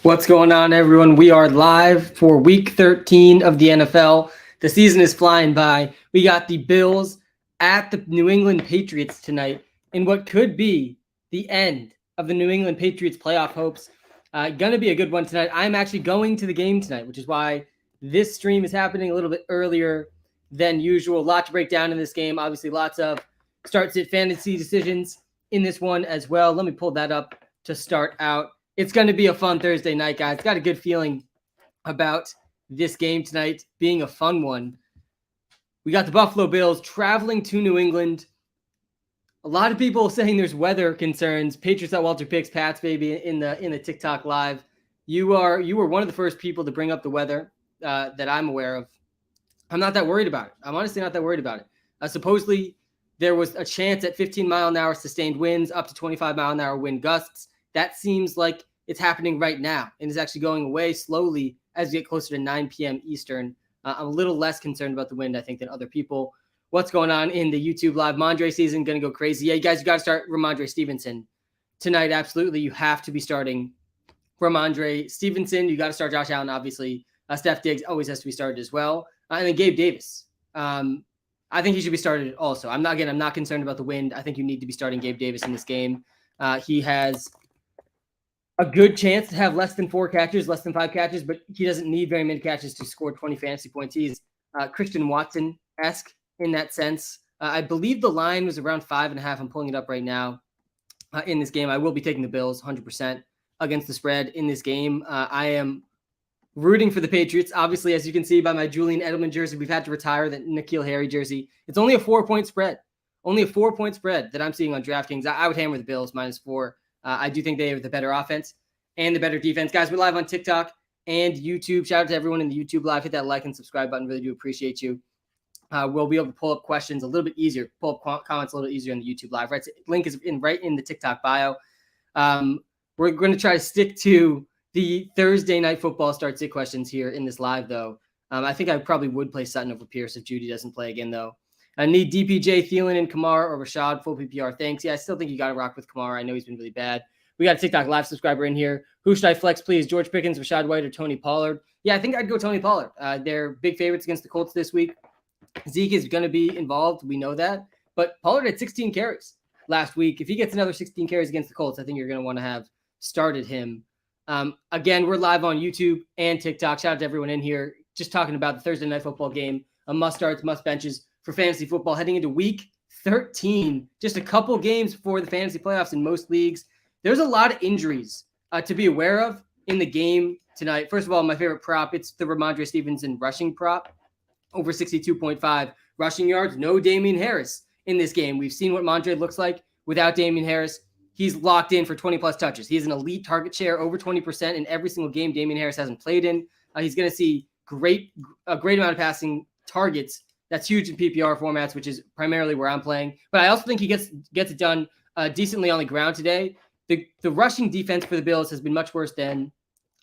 What's going on, everyone? We are live for week 13 of the NFL. The season is flying by. We got the Bills at the New England Patriots tonight in what could be the end of the New England Patriots playoff hopes. Gonna be a good one tonight. I'm actually going to the game tonight, which is why this stream is happening a little bit earlier than usual. A lot to break down in this game. Obviously, lots of start-sit fantasy decisions in this one as well. Let me pull that up to start out. It's going to be a fun Thursday night, guys. Got a good feeling about this game tonight being a fun one. We got the Buffalo Bills traveling to New England. A lot of people saying there's weather concerns. Patriots at WalterPicks, Pats baby in the TikTok live. You were one of the first people to bring up the weather that I'm aware of. I'm not that worried about it. I'm honestly not that worried about it. Supposedly there was a chance at 15-mile-an-hour sustained winds, up to 25-mile-an-hour wind gusts. That seems like it's happening right now and is actually going away slowly as we get closer to 9 p.m. Eastern. I'm a little less concerned about the wind, I think, than other people. What's going on in the YouTube live? Mondre season going to go crazy. Yeah, you guys, you got to start Ramondre Stevenson tonight. Absolutely. You have to be starting Ramondre Stevenson. You got to start Josh Allen, obviously. Steph Diggs always has to be started as well. And then Gabe Davis. I think he should be started also. I'm not concerned about the wind. I think you need to be starting Gabe Davis in this game. He has a good chance to have less than 4 catches, less than 5 catches, but he doesn't need very many catches to score 20 fantasy points. He's Christian Watson-esque in that sense. I believe the line was around 5.5. I'm pulling it up right now in this game. I will be taking the Bills 100% against the spread in this game. I am rooting for the Patriots. Obviously, as you can see by my Julian Edelman jersey, we've had to retire the N'Keal Harry jersey. It's only a 4-point spread. Only a 4-point spread that I'm seeing on DraftKings. I would hammer the Bills -4. I do think they have the better offense and the better defense. Guys, we're live on TikTok and YouTube. Shout out to everyone in the YouTube live. Hit that like and subscribe button. Really do appreciate you. We'll be able to pull up questions a little bit easier, pull up comments a little bit easier on the YouTube live. Right, so link is right in the TikTok bio. We're going to try to stick to the Thursday night football start-sit questions here in this live, though. I think I probably would play Sutton over Pierce if Judy doesn't play again, though. I need DPJ, Thielen, and Kamara or Rashad, full PPR. Thanks. Yeah, I still think you got to rock with Kamara. I know he's been really bad. We got a TikTok live subscriber in here. Who should I flex, please? George Pickens, Rashad White, or Tony Pollard? Yeah, I think I'd go Tony Pollard. They're big favorites against the Colts this week. Zeke is going to be involved. We know that. But Pollard had 16 carries last week. If he gets another 16 carries against the Colts, I think you're going to want to have started him. Again, we're live on YouTube and TikTok. Shout out to everyone in here. Just talking about the Thursday night football game. A must-starts, must-benches for fantasy football heading into week 13. Just a couple games for the fantasy playoffs in most leagues. There's a lot of injuries to be aware of in the game tonight. First of all, my favorite prop, it's the Ramondre Stevenson rushing prop. Over 62.5 rushing yards. No Damian Harris in this game. We've seen what Mondre looks like without Damian Harris. He's locked in for 20-plus touches. He has an elite target share, over 20% in every single game Damian Harris hasn't played in. He's going to see a great amount of passing targets. That's huge in PPR formats, which is primarily where I'm playing. But I also think he gets it done decently on the ground today. The rushing defense for the Bills has been much worse than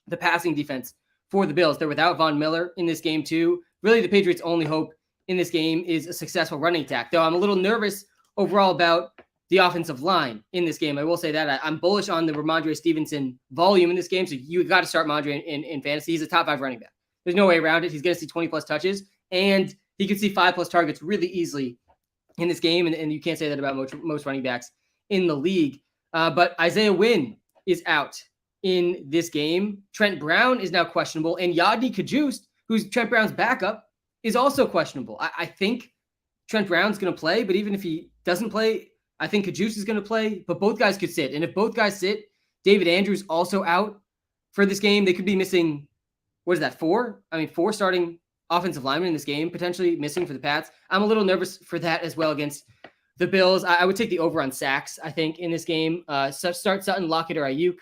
the passing defense for the Bills. They're without Von Miller in this game too. Really, the Patriots' only hope in this game is a successful running attack. Though I'm a little nervous overall about the offensive line in this game. I will say that I'm bullish on the Ramondre Stevenson volume in this game. So you got to start Mondre in fantasy. He's a top 5 running back. There's no way around it. He's going to see 20-plus touches, and he could see 5-plus targets really easily in this game. And you can't say that about most running backs in the league. But Isaiah Wynn is out in this game. Trent Brown is now questionable, and Yadni Kajust, who's Trent Brown's backup, is also questionable. I think Trent Brown's going to play, but even if he doesn't play, I think Kajust is going to play, but both guys could sit. And if both guys sit, David Andrews also out for this game. They could be missing, 4? 4 starting offensive linemen in this game, potentially missing for the Pats. I'm a little nervous for that as well against the Bills. I would take the over on sacks, I think, in this game. Start Sutton, Lockett, or Ayuk.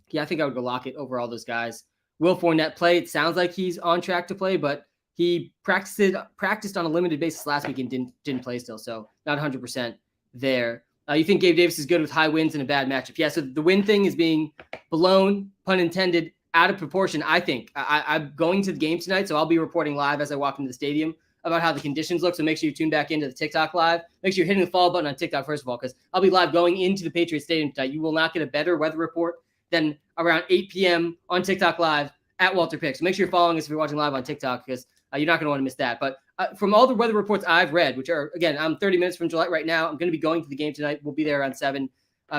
Yeah, I think I would go Lockett over all those guys. Will Fournette play? It sounds like he's on track to play, but he practiced on a limited basis last week and didn't play still, so not 100% there. You think Gabe Davis is good with high wins in a bad matchup? Yeah, so the win thing is being blown, pun intended, out of proportion, I think. I'm going to the game tonight, so I'll be reporting live as I walk into the stadium about how the conditions look, so make sure you tune back into the TikTok live. Make sure you're hitting the follow button on TikTok, first of all, because I'll be live going into the Patriots Stadium tonight. You will not get a better weather report then around 8 p.m. on TikTok Live at WalterPicks. Make sure you're following us if you're watching live on TikTok, because you're not going to want to miss that. But from all the weather reports I've read, which are, again, I'm 30 minutes from Gillette right now. I'm going to be going to the game tonight. We'll be there around 7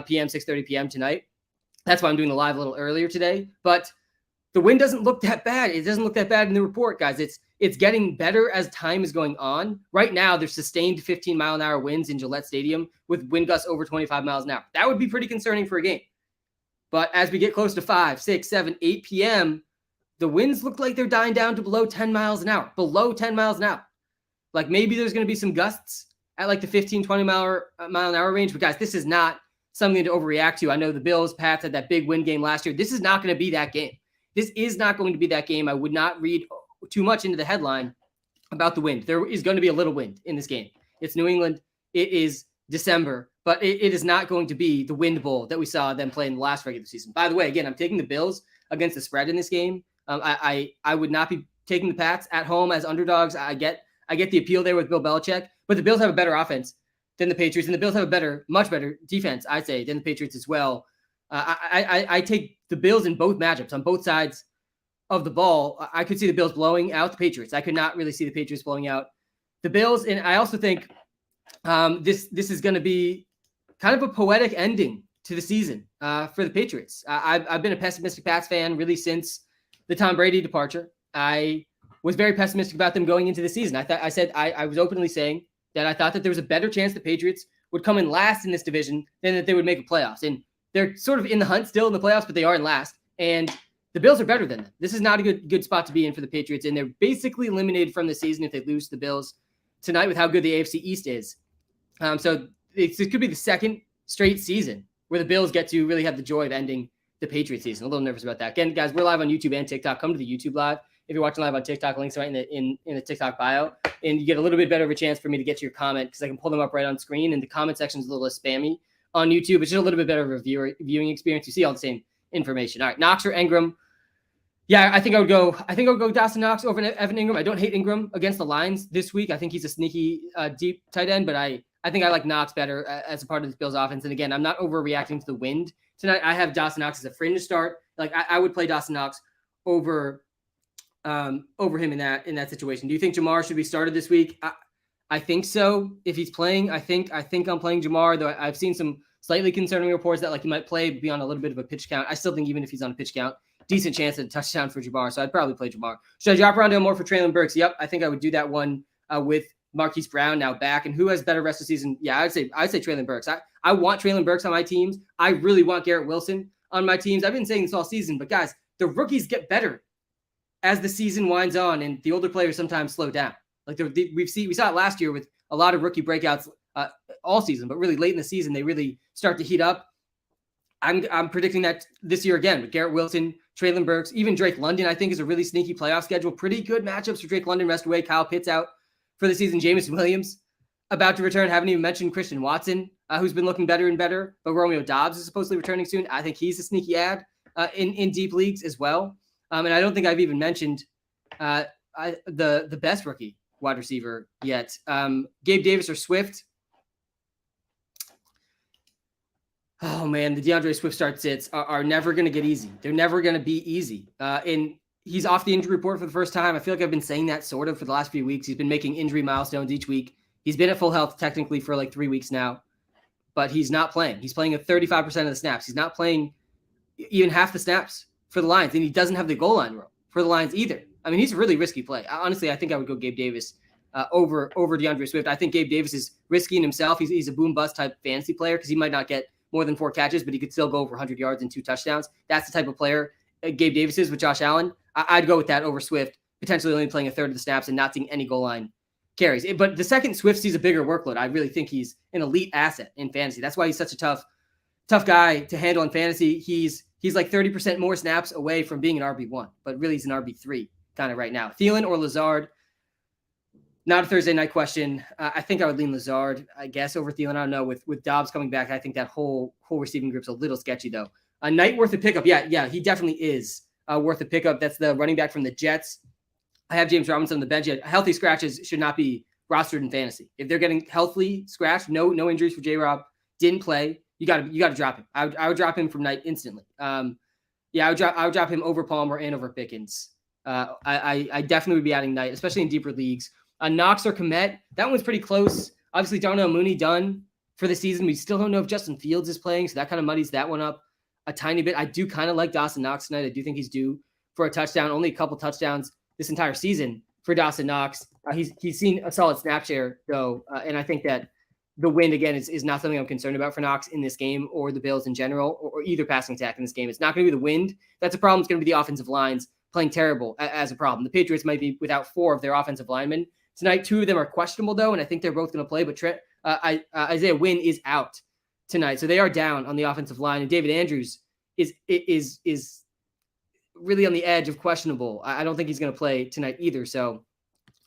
p.m., 6:30 p.m. tonight. That's why I'm doing the live a little earlier today. But the wind doesn't look that bad. It doesn't look that bad in the report, guys. It's getting better as time is going on. Right now, there's sustained 15-mile-an-hour winds in Gillette Stadium with wind gusts over 25 miles an hour. That would be pretty concerning for a game. But as we get close to 5, 6, 7, 8 p.m., the winds look like they're dying down to below 10 miles an hour. Below 10 miles an hour. Like maybe there's going to be some gusts at like the 15, 20 mile an hour range. But guys, this is not something to overreact to. I know the Bills, Pats had that big wind game last year. This is not going to be that game. This is not going to be that game. I would not read too much into the headline about the wind. There is going to be a little wind in this game. It's New England. It is December, but it is not going to be the wind bowl that we saw them play in the last regular season. By the way, again, I'm taking the Bills against the spread in this game. I would not be taking the Pats at home as underdogs. I get the appeal there with Bill Belichick, but the Bills have a better offense than the Patriots, and the Bills have a much better defense, I'd say, than the Patriots as well. I take the Bills in both matchups on both sides of the ball. I could see the Bills blowing out the Patriots. I could not really see the Patriots blowing out the Bills, and I also think this is going to be kind of a poetic ending to the season for the Patriots. I've been a pessimistic Pats fan really since the Tom Brady departure. I was very pessimistic about them going into the season. I was openly saying that I thought that there was a better chance the Patriots would come in last in this division than that they would make the playoffs. And they're sort of in the hunt still in the playoffs, but they are in last. And the Bills are better than them. This is not a good spot to be in for the Patriots, and they're basically eliminated from the season if they lose to the Bills tonight with how good the AFC East is. So it could be the second straight season where the Bills get to really have the joy of ending the Patriots season. A little nervous about that. Again, guys, we're live on YouTube and TikTok. Come to the YouTube live. If you're watching live on TikTok, links right in the TikTok bio, and you get a little bit better of a chance for me to get to your comment because I can pull them up right on screen, and the comment section is a little less spammy on YouTube. It's just a little bit better of a viewing experience. You see all the same information. All right, Knox or Ingram? Yeah, I think I would go Dawson Knox over Evan Ingram. I don't hate Ingram against the Lions this week. I think he's a sneaky deep tight end, but I think I like Knox better as a part of this Bills offense. And again, I'm not overreacting to the wind tonight. I have Dawson Knox as a fringe start. Like I would play Dawson Knox over him in that situation. Do you think Jamar should be started this week? I think so. If he's playing, I think I'm playing Jamar, though I've seen some slightly concerning reports that like he might play be on a little bit of a pitch count. I still think even if he's on a pitch count, decent chance at a touchdown for Jamar. So I'd probably play Jamar. Should I drop around to more for Treylon Burks? Yep. I think I would do that one with Marquise Brown now back. And who has better rest of the season? Yeah, I'd say Treylon Burks. I want Treylon Burks on my teams. I really want Garrett Wilson on my teams. I've been saying this all season, but guys, the rookies get better as the season winds on, and the older players sometimes slow down. Like we saw it last year with a lot of rookie breakouts all season, but really late in the season they really start to heat up. I'm predicting that this year again with Garrett Wilson, Treylon Burks, even Drake London. I think is a really sneaky playoff schedule. Pretty good matchups for Drake London. Rest away. Kyle Pitts out for the season. Jameson Williams about to return. Haven't even mentioned Christian Watson, who's been looking better and better. But Romeo Doubs is supposedly returning soon. I think he's a sneaky ad in deep leagues as well. And I don't think I've even mentioned the best rookie wide receiver yet. Gabe Davis or Swift. Oh, man, the DeAndre Swift start sits are never going to get easy. They're never going to be easy. And he's off the injury report for the first time. I feel like I've been saying that sort of for the last few weeks. He's been making injury milestones each week. He's been at full health technically for like 3 weeks now, but he's not playing. He's playing at 35% of the snaps. He's not playing even half the snaps for the Lions, and he doesn't have the goal line role for the Lions either. I mean, he's a really risky play. Honestly, I think I would go Gabe Davis over DeAndre Swift. I think Gabe Davis is risky in himself. He's a boom-bust type fantasy player because he might not get more than 4 catches, but he could still go over 100 yards and 2 touchdowns. That's the type of player Gabe Davis is with Josh Allen. I'd go with that over Swift, potentially only playing a third of the snaps and not seeing any goal line carries. But the second Swift sees a bigger workload, I really think he's an elite asset in fantasy. That's why he's such a tough guy to handle in fantasy. He's like 30% more snaps away from being an RB1, but really he's an RB3 kind of right now. Thielen or Lazard? Not a Thursday night question. I think I would lean Lazard, I guess, over Thielen. I don't know. With Dobbs coming back, I think that whole receiving group's a little sketchy, though. A night worth a pickup. Yeah, he definitely is worth a pickup. That's the running back from the Jets. I have James Robinson on the bench. Healthy scratches should not be rostered in fantasy. If they're getting healthily scratched, no injuries for J-Rob, didn't play. you got to drop him. I would drop him from Knight instantly. Yeah, I would drop him over Palmer and over Pickens. I definitely would be adding Knight, especially in deeper leagues. Knox or Komet, that one's pretty close. Obviously, Darnell Mooney done for the season. We still don't know if Justin Fields is playing, so that kind of muddies that one up a tiny bit. I do kind of like Dawson Knox tonight. I do think he's due for a touchdown. Only a couple touchdowns this entire season for Dawson Knox. He's seen a solid snap share, though, and I think that the wind, again, is not something I'm concerned about for Knox in this game or the Bills in general or either passing attack in this game. It's not going to be the wind. That's a problem. It's going to be the offensive lines playing terrible as a problem. The Patriots might be without 4 of their offensive linemen. Tonight, 2 of them are questionable, though, and I think they're both going to play. But Isaiah Wynn is out tonight, so they are down on the offensive line. And David Andrews is really on the edge of questionable. I don't think he's going to play tonight either. So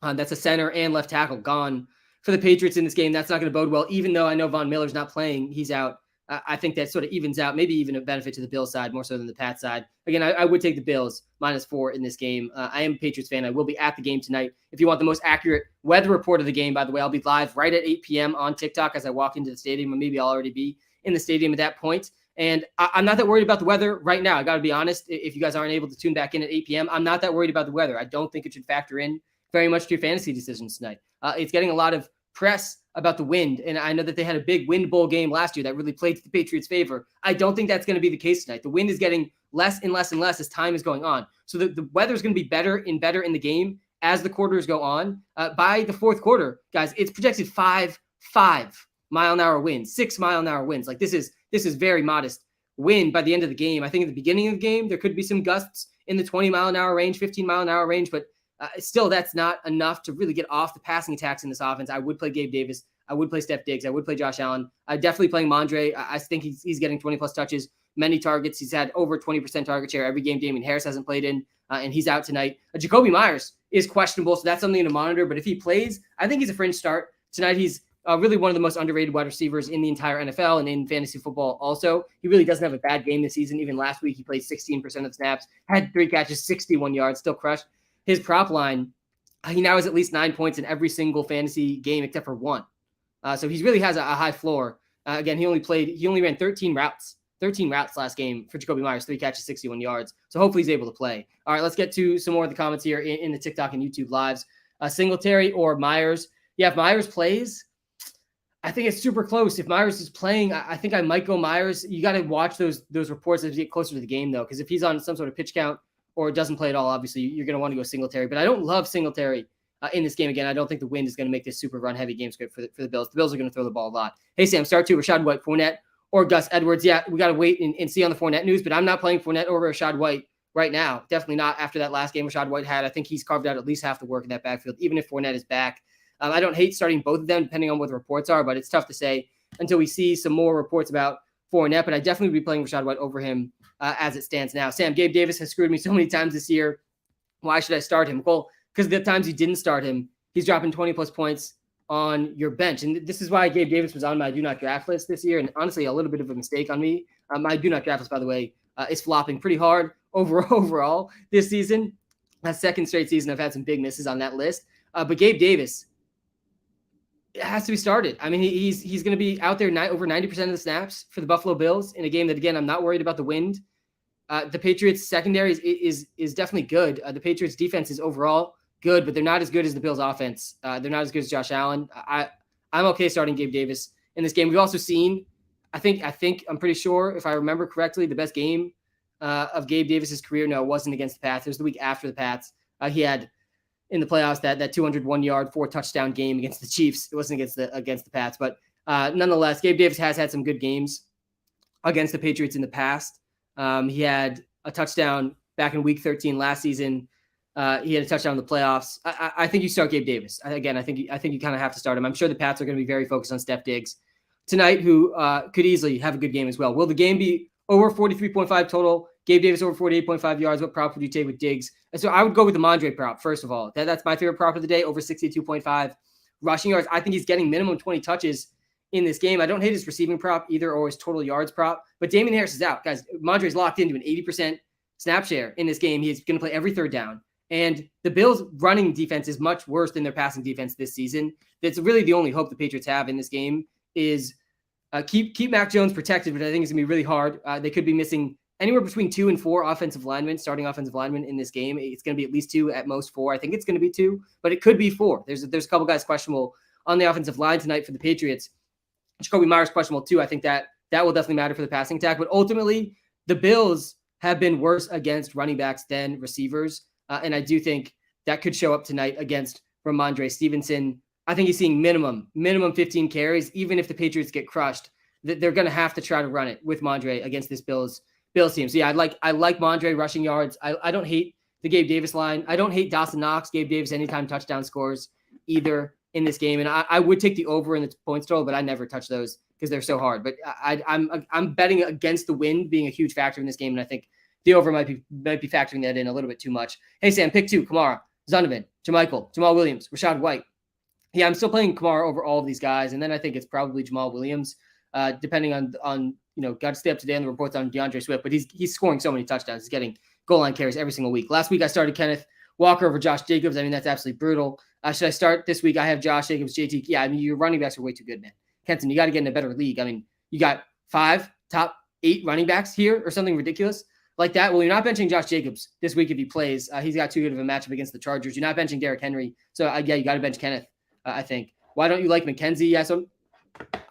that's a center and left tackle gone for the Patriots in this game. That's not going to bode well, even though I know Von Miller's not playing. He's out. I think that sort of evens out, maybe even a benefit to the Bills side more so than the Pats side. Again, I would take the Bills -4 in this game. I am a Patriots fan. I will be at the game tonight. If you want the most accurate weather report of the game, by the way, I'll be live right at 8 p.m. on TikTok as I walk into the stadium, or maybe I'll already be in the stadium at that point. And I'm not that worried about the weather right now. I got to be honest. If you guys aren't able to tune back in at 8 p.m., I'm not that worried about the weather. I don't think it should factor in very much to your fantasy decisions tonight. It's getting a lot of press about the wind, and I know that they had a big wind bowl game last year that really played to the Patriots' favor. I don't think that's going to be the case tonight. The wind is getting less and less and less as time is going on. So the weather is going to be better and better in the game as the quarters go on. By the fourth quarter, guys, it's projected 5 mile-an-hour winds, 6 mile-an-hour winds. Like this is very modest wind by the end of the game. I think at the beginning of the game, there could be some gusts in the 20 mile-an-hour range, 15 mile-an-hour range, but still, that's not enough to really get off the passing attacks in this offense. I would play Gabe Davis. I would play Steph Diggs. I would play Josh Allen. I'm definitely playing Mondre. I think he's getting 20-plus touches, many targets. He's had over 20% target share every game Damian Harris hasn't played in, and he's out tonight. Jacoby Myers is questionable, so that's something to monitor. But if he plays, I think he's a fringe start. Tonight, he's really one of the most underrated wide receivers in the entire NFL and in fantasy football also. He really doesn't have a bad game this season. Even last week, he played 16% of the snaps, had 3 catches, 61 yards, still crushed his prop line. He now has at least 9 points in every single fantasy game except for 1. So he really has a high floor. Again, he only ran 13 routes last game for Jacoby Myers, 3 catches, 61 yards. So hopefully he's able to play. All right, let's get to some more of the comments here in the TikTok and YouTube lives. Singletary or Myers. Yeah, if Myers plays, I think it's super close. If Myers is playing, I think I might go Myers. You got to watch those reports as you get closer to the game, though, because if he's on some sort of pitch count or doesn't play at all, obviously you're going to want to go Singletary. But I don't love Singletary in this game. Again, I don't think the wind is going to make this super run-heavy game script for the Bills. The Bills are going to throw the ball a lot. Hey, Sam, start 2, Rashad White, Fournette, or Gus Edwards. Yeah, we got to wait and see on the Fournette news, but I'm not playing Fournette over Rashad White right now. Definitely not after that last game Rashad White had. I think he's carved out at least half the work in that backfield, even if Fournette is back. I don't hate starting both of them, depending on what the reports are, but it's tough to say until we see some more reports about Fournette. But I definitely would be playing Rashad White over him as it stands now. Sam, Gabe Davis has screwed me so many times this year. Why should I start him? Well, because the times you didn't start him, he's dropping 20-plus points on your bench. And this is why Gabe Davis was on my do not draft list this year. And honestly, a little bit of a mistake on me. My do not draft list, by the way, is flopping pretty hard overall this season. Second straight season, I've had some big misses on that list. But Gabe Davis, it has to be started. I mean, he's going to be out there over 90% of the snaps for the Buffalo Bills in a game that, again, I'm not worried about the wind. The Patriots secondary is definitely good. The Patriots defense is overall good, but they're not as good as the Bills offense. They're not as good as Josh Allen. I'm okay starting Gabe Davis in this game. We've also seen, I'm pretty sure, if I remember correctly, the best game of Gabe Davis's career. No, it wasn't against the Pats. It was the week after the Pats. He had in the playoffs that 201-yard, 4-touchdown game against the Chiefs. It wasn't against the Pats, but nonetheless, Gabe Davis has had some good games against the Patriots in the past. He had a touchdown back in Week 13 last season. He had a touchdown in the playoffs. I think you start Gabe Davis. Again, I think you kind of have to start him. I'm sure the Pats are going to be very focused on Steph Diggs tonight, who could easily have a good game as well. Will the game be over 43.5 total? Gabe Davis over 48.5 yards. What prop would you take with Diggs? And so I would go with the Mondre prop, first of all. That's my favorite prop of the day, over 62.5 rushing yards. I think he's getting minimum 20 touches in this game. I don't hate his receiving prop either or his total yards prop, but Damian Harris is out. Guys, Mondre's locked into an 80% snap share in this game. He's going to play every third down. And the Bills' running defense is much worse than their passing defense this season. That's really the only hope the Patriots have in this game is Keep Mac Jones protected, but I think it's gonna be really hard. They could be missing anywhere between 2 and 4 starting offensive linemen in this game. It's going to be at least 2, at most 4. I think it's going to be 2, but it could be 4. There's a couple guys questionable on the offensive line tonight for the Patriots. Jacoby Myers questionable too. I think that will definitely matter for the passing attack. But ultimately, the Bills have been worse against running backs than receivers, and I do think that could show up tonight against Ramondre Stevenson. I think he's seeing minimum 15 carries, even if the Patriots get crushed. They're going to have to try to run it with Mondre against this Bills team. So yeah, I like Mondre rushing yards. I don't hate the Gabe Davis line. I don't hate Dawson Knox, Gabe Davis anytime touchdown scores either in this game. And I would take the over in the points total, but I never touch those because they're so hard. But I'm betting against the wind being a huge factor in this game, and I think the over might be factoring that in a little bit too much. Hey Sam, pick 2: Kamara, Zonovan, Jermichael, Jamal Williams, Rashad White. Yeah, I'm still playing Kamara over all of these guys, and then I think it's probably Jamal Williams, depending on got to stay up to date on the reports on DeAndre Swift, but he's scoring so many touchdowns. He's getting goal line carries every single week. Last week I started Kenneth Walker over Josh Jacobs. I mean, that's absolutely brutal. Should I start this week? I have Josh Jacobs, JT. Yeah, I mean, your running backs are way too good, man. Kenton, you got to get in a better league. I mean, you got 5 top 8 running backs here or something ridiculous like that. Well, you're not benching Josh Jacobs this week if he plays. He's got too good of a matchup against the Chargers. You're not benching Derrick Henry. So, yeah, you got to bench Kenneth, I think. Why don't you like McKenzie? Yeah, so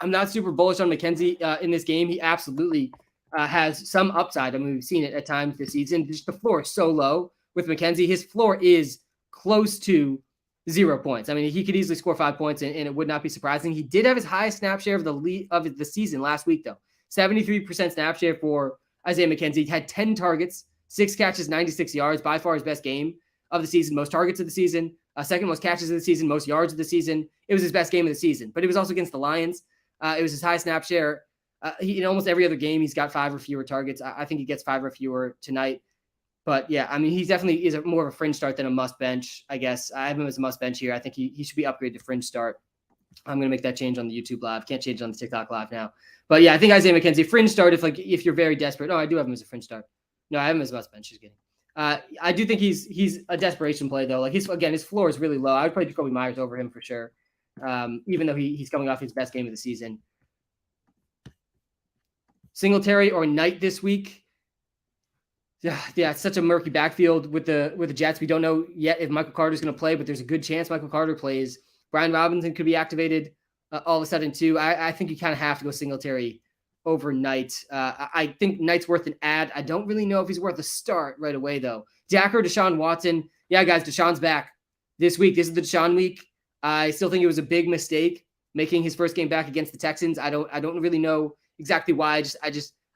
I'm not super bullish on McKenzie in this game. He absolutely has some upside. I mean, we've seen it at times this season. Just the floor is so low with McKenzie. His floor is close to 0 points. I mean, he could easily score 5 points, and it would not be surprising. He did have his highest snap share of the season last week, though. 73% snap share for Isaiah McKenzie. He had 10 targets, 6 catches, 96 yards, by far his best game of the season, most targets of the season, second most catches of the season, most yards of the season. It was his best game of the season, but it was also against the Lions. It was his high snap share. In almost every other game, he's got 5 or fewer targets. I think he gets 5 or fewer tonight. But yeah, I mean, he definitely is more of a fringe start than a must bench, I guess. I have him as a must bench here. I think he should be upgraded to fringe start. I'm going to make that change on the YouTube live. Can't change it on the TikTok live now. But yeah, I think Isaiah McKenzie, fringe start if you're very desperate. No, I do have him as a fringe start. No, I have him as a must bench. Just kidding. I do think he's a desperation play, though. Like his floor is really low. I would probably Jacoby Myers over him for sure, even though he's coming off his best game of the season. Singletary or Knight this week? Yeah, it's such a murky backfield with the Jets. We don't know yet if Michael Carter's going to play, but there's a good chance Michael Carter plays. Brian Robinson could be activated all of a sudden too. I think you kind of have to go Singletary over Knight. I think Knight's worth an add. I don't really know if he's worth a start right away though. Dak or Deshaun Watson? Yeah, guys, Deshaun's back this week. This is the Deshaun week. I still think it was a big mistake making his first game back against the Texans. I don't really know exactly why.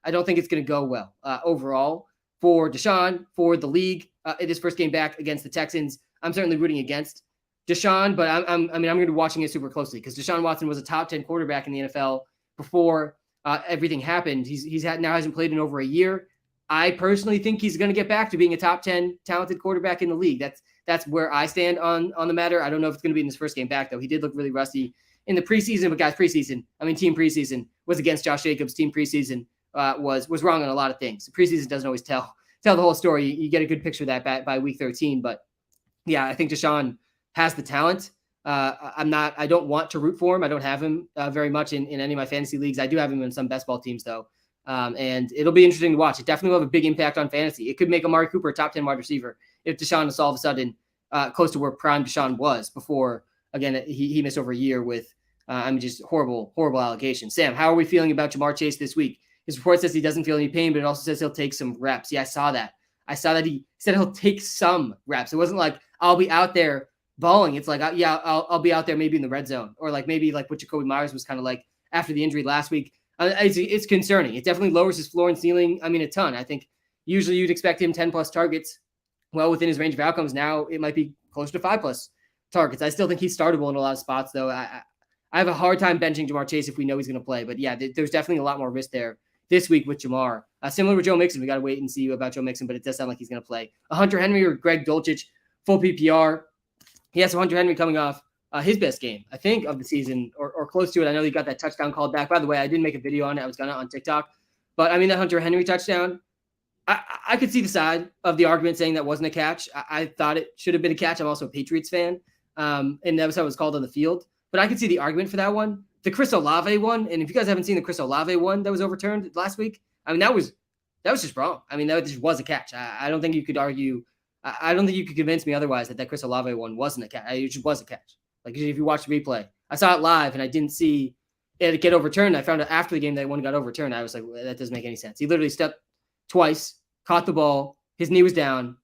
I don't think it's going to go well overall for Deshaun, for the league. In his first game back against the Texans, I'm certainly rooting against Deshaun, but I'm going to be watching it super closely because Deshaun Watson was a top 10 quarterback in the NFL before everything happened. He's hasn't played in over a year. I personally think he's going to get back to being a top 10 talented quarterback in the league. That's where I stand on the matter. I don't know if it's going to be in his first game back though. He did look really rusty in the preseason, but guys, team preseason was against Josh Jacobs. Team preseason was wrong on a lot of things. The preseason doesn't always tell the whole story. You get a good picture of that by week 13, but yeah, I think Deshaun has the talent. I don't want to root for him. I don't have him very much in any of my fantasy leagues. I do have him in some best ball teams though. And it'll be interesting to watch. It definitely will have a big impact on fantasy. It could make Amari Cooper a top 10 wide receiver if Deshaun is all of a sudden close to where prime Deshaun was before. Again, he missed over a year with just horrible allegations. Sam, how are we feeling about Jamar Chase this week? His report says he doesn't feel any pain, but it also says he'll take some reps. Yeah, I saw that. He said he'll take some reps. It wasn't like I'll be out there balling. It's like, I'll be out there maybe in the red zone, or like maybe like what Jacoby Myers was kind of like after the injury last week. It's concerning. It definitely lowers his floor and ceiling. I mean, a ton. I think usually you'd expect him 10 plus targets, well within his range of outcomes. Now it might be closer to 5 plus targets. I still think he's startable in a lot of spots, though. I have a hard time benching Jamar Chase if we know he's going to play. But yeah, there's definitely a lot more risk there this week with Jamar. Similar with Joe Mixon. We got to wait and see about Joe Mixon, but it does sound like he's going to play. Hunter Henry or Greg Dulcich, full PPR. He has Hunter Henry coming off his best game, I think, of the season or close to it. I know he got that touchdown called back. By the way, I didn't make a video on it. I was gonna on TikTok. But I mean, that Hunter Henry touchdown, I could see the side of the argument saying that wasn't a catch. I thought it should have been a catch. I'm also a Patriots fan. And that was how it was called on the field. But I could see the argument for that one. the Chris Olave one, and if you guys haven't seen the Chris Olave one that was overturned last week, I mean, that was just wrong. I mean, that just was a catch. I don't think you could argue. I don't think you could convince me otherwise that Chris Olave one wasn't a catch. It just was a catch. Like, if you watch the replay, I saw it live and I didn't see it get overturned. I found out after the game that one got overturned. I was like, well, that doesn't make any sense. He literally stepped twice, caught the ball, his knee was down,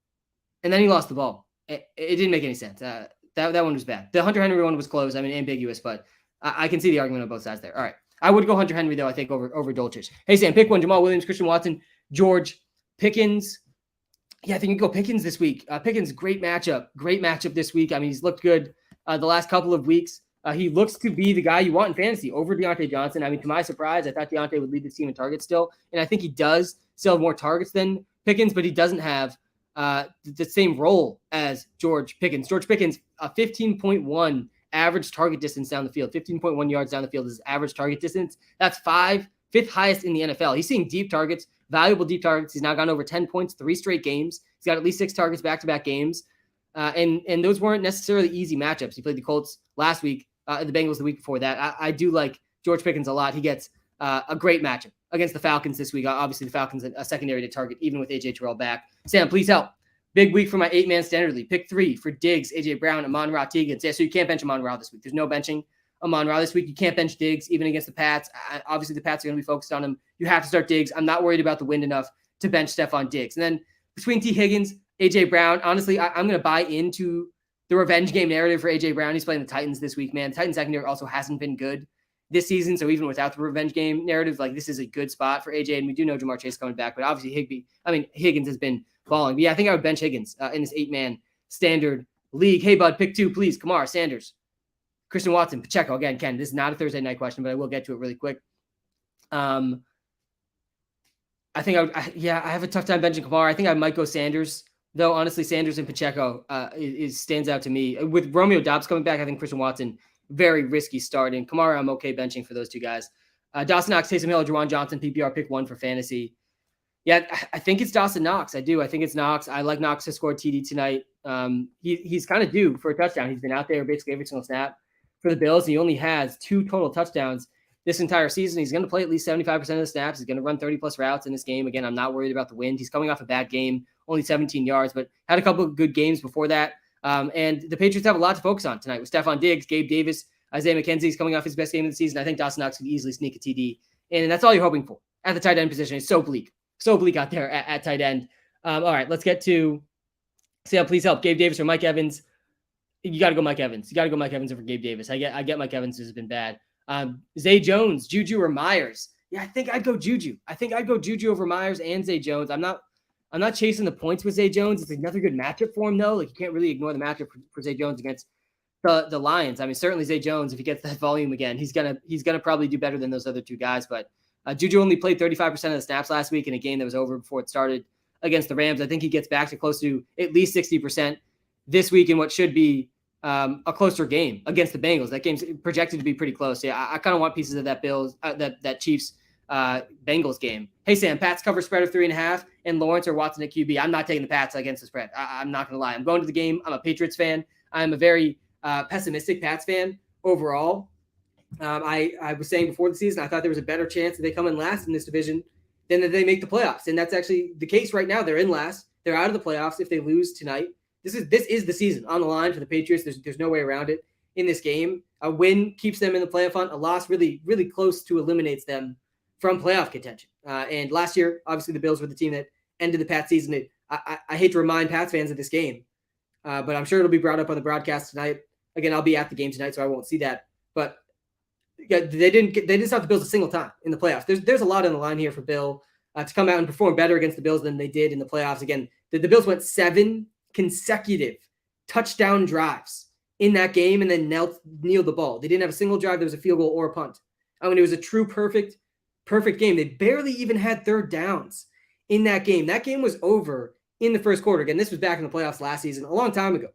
and then he lost the ball. It didn't make any sense. That one was bad. The Hunter Henry one was close. I mean, ambiguous, but I can see the argument on both sides there. All right. I would go Hunter Henry, though, I think, over Dolchich. Hey, Sam, pick one. Jamal Williams, Christian Watson, George Pickens. Yeah, I think you can go Pickens this week. Pickens, great matchup. Great matchup this week. I mean, he's looked good the last couple of weeks. He looks to be the guy you want in fantasy over Deontay Johnson. I mean, to my surprise, I thought Deontay would lead the team in targets still, and I think he does still have more targets than Pickens, but he doesn't have the same role as George Pickens. George Pickens, 15.1 average target distance down the field, 15.1 yards down the field is his average target distance. That's fifth highest in the NFL. He's seeing deep targets, valuable deep targets. He's now gone over 10 points, 3 straight games. He's got at least 6 targets back-to-back games. And those weren't necessarily easy matchups. He played the Colts last week, the Bengals the week before that. I do like George Pickens a lot. He gets a great matchup against the Falcons this week. Obviously, the Falcons a secondary to target, even with A.J. Terrell back. Sam, please help. Big week for my 8-man standard league. Pick 3 for Diggs, A.J. Brown, Amon-Ra, Teagan. Yeah, so you can't bench Amon-Ra this week. There's no benching Amon-Ra this week. You can't bench Diggs, even against the Pats. Obviously, the Pats are going to be focused on him. You have to start Diggs. I'm not worried about the wind enough to bench Stephon Diggs. And then between T. Higgins, A.J. Brown, honestly, I'm going to buy into the revenge game narrative for A.J. Brown. He's playing the Titans this week, man. The Titans secondary also hasn't been good this season, so even without the revenge game narrative, like, this is a good spot for A.J., and we do know Jamar Chase coming back, but obviously Higgins has been balling. But yeah, I think I would bench Higgins in this 8-man standard league. Hey, bud, pick 2, please. Kamara, Sanders, Christian Watson, Pacheco. Again, Ken, this is not a Thursday night question, but I will get to it really quick. I think I have a tough time benching Kamara. I think I might go Sanders, though. Honestly, Sanders and Pacheco stands out to me. With Romeo Doubs coming back, I think Christian Watson, very risky start. And Kamara, I'm okay benching for those two guys. Dawson Knox, Taysom Hill, Juwan Johnson, PPR, pick 1 for fantasy. Yeah, I think it's Dawson Knox. I do. I think it's Knox. I like Knox to score TD tonight. He's kind of due for a touchdown. He's been out there basically every single snap for the Bills. He only has 2 total touchdowns this entire season. He's going to play at least 75% of the snaps. He's going to run 30-plus routes in this game. Again, I'm not worried about the wind. He's coming off a bad game, only 17 yards, but had a couple of good games before that. And the Patriots have a lot to focus on tonight with Stephon Diggs, Gabe Davis, Isaiah McKenzie's coming off his best game of the season. I think Dawson Knox could easily sneak a TD. And that's all you're hoping for at the tight end position. It's so bleak out there at tight end. All right, let's get to Sam. Please help. Gabe Davis or Mike Evans. You got to go Mike Evans. You got to go Mike Evans over Gabe Davis. I get Mike Evans has been bad. Zay Jones, Juju or Myers. Yeah, I think I'd go Juju. I think I'd go Juju over Myers and Zay Jones. I'm not chasing the points with Zay Jones. It's another good matchup for him, though. Like, you can't really ignore the matchup for Zay Jones against the Lions. I mean, certainly Zay Jones, if he gets that volume again, he's gonna probably do better than those other 2 guys. But Juju only played 35% of the snaps last week in a game that was over before it started against the Rams. I think he gets back to close to at least 60% this week in what should be a closer game against the Bengals. That game's projected to be pretty close. Yeah, I kind of want pieces of that that Chiefs Bengals game. Hey, Sam, Pats cover spread of 3.5 and Lawrence or Watson at QB. I'm not taking the Pats against the spread. I'm not going to lie. I'm going to the game. I'm a Patriots fan. I'm a very pessimistic Pats fan overall. I was saying before the season, I thought there was a better chance that they come in last in this division than that they make the playoffs. And that's actually the case right now. They're in last. They're out of the playoffs if they lose tonight. This is the season on the line for the Patriots. There's no way around it in this game. A win keeps them in the playoff hunt. A loss really, really close to eliminates them from playoff contention. And last year, obviously, the Bills were the team that ended the Pats season. I hate to remind Pats fans of this game, but I'm sure it'll be brought up on the broadcast tonight. Again, I'll be at the game tonight, so I won't see that. But yeah, they didn't stop the Bills a single time in the playoffs. There's a lot on the line here for Bill to come out and perform better against the Bills than they did in the playoffs. Again, the Bills went 7 consecutive touchdown drives in that game and then kneeled the ball. They didn't have a single drive that was a field goal or a punt. I mean, it was a true perfect game. They barely even had third downs in that game. That game was over in the first quarter. Again, this was back in the playoffs last season, a long time ago.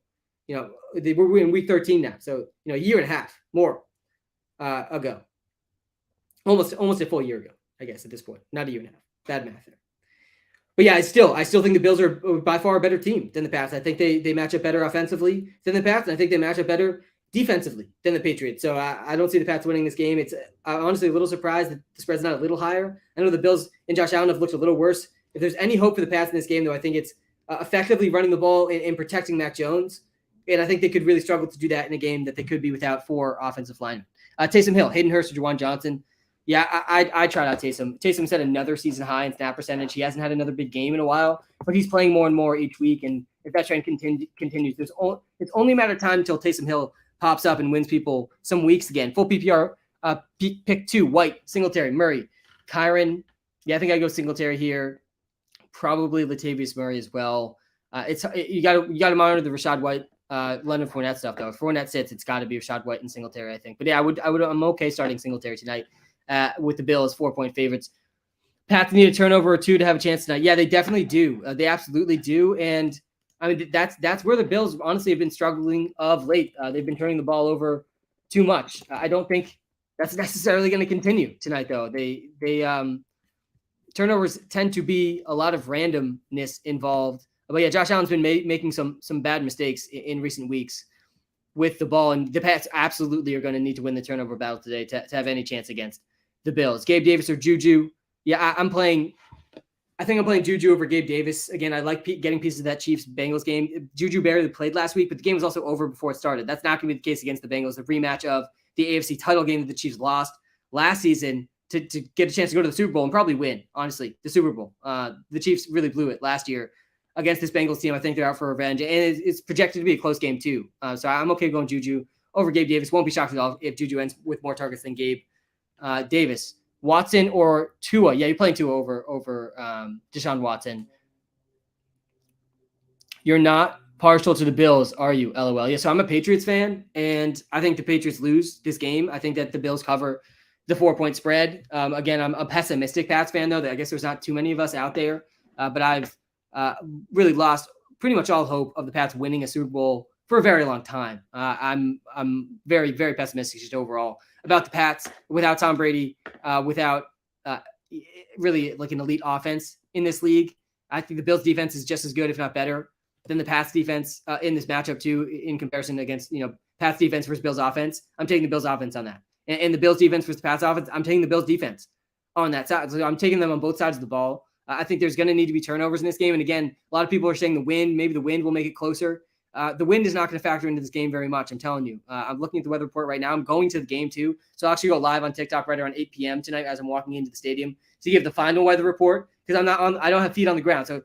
We're in week 13 now. So, a year and a half more ago. Almost a full year ago, I guess, at this point. Not a year and a half. Bad math there. But yeah, I still think the Bills are by far a better team than the Pats. I think they match up better offensively than the Pats. And I think they match up better defensively than the Patriots. So I don't see the Pats winning this game. It's I'm honestly a little surprised that the spread's not a little higher. I know the Bills and Josh Allen have looked a little worse. If there's any hope for the Pats in this game, though, I think it's effectively running the ball and protecting Mac Jones. And I think they could really struggle to do that in a game that they could be without 4 offensive linemen. Taysom Hill, Hayden Hurst, or Juwan Johnson. Yeah, I tried out Taysom. Taysom set another season high in snap percentage. He hasn't had another big game in a while, but he's playing more and more each week. And if that trend continues, it's only a matter of time until Taysom Hill pops up and wins people some weeks again. Full PPR, pick 2, White, Singletary, Murray, Kyron. Yeah, I think I go Singletary here. Probably Latavius Murray as well. You got to monitor the Rachaad White, Leonard Fournette stuff though. If Fournette sits, it's got to be Rachaad White and Singletary, I think. But yeah, I'm okay starting Singletary tonight with the Bills 4-point favorites. Pats need a turnover or 2 to have a chance tonight. Yeah, they definitely do. They absolutely do. And I mean, that's where the Bills honestly have been struggling of late. They've been turning the ball over too much. I don't think that's necessarily going to continue tonight, though. They turnovers tend to be a lot of randomness involved. But yeah, Josh Allen's been making some bad mistakes in recent weeks with the ball, and the Pats absolutely are going to need to win the turnover battle today to have any chance against the Bills. Gabe Davis or Juju? Yeah, I think I'm playing Juju over Gabe Davis. Again, I like getting pieces of that Chiefs-Bengals game. Juju barely played last week, but the game was also over before it started. That's not going to be the case against the Bengals. The rematch of the AFC title game that the Chiefs lost last season to get a chance to go to the Super Bowl and probably win, honestly, the Super Bowl. The Chiefs really blew it last year against this Bengals team. I think they're out for revenge, and it's projected to be a close game too. So I'm okay going Juju over Gabe Davis. Won't be shocked at all if Juju ends with more targets than Gabe Davis. Watson or Tua? Yeah, you're playing Tua over Deshaun Watson. You're not partial to the Bills, are you? LOL. Yeah, so I'm a Patriots fan, and I think the Patriots lose this game. I think that the Bills cover the 4-point spread. Again, I'm a pessimistic Pats fan, though. I guess there's not too many of us out there, but I've really lost pretty much all hope of the Pats winning a Super Bowl for a very long time. I'm very, very pessimistic just overall about the Pats without Tom Brady, without really like an elite offense in this league. I think the Bills defense is just as good, if not better, than the Pats defense in this matchup too, in comparison against, Pats defense versus Bills offense. I'm taking the Bills offense on that. And the Bills defense versus the Pats offense, I'm taking the Bills defense on that side. So I'm taking them on both sides of the ball. I think there's going to need to be turnovers in this game. And again, a lot of people are saying maybe the wind will make it closer. The wind is not going to factor into this game very much, I'm telling you. I'm looking at the weather report right now. I'm going to the game too. So I'll actually go live on TikTok right around 8 p.m. tonight as I'm walking into the stadium to give the final weather report because I don't have feet on the ground. So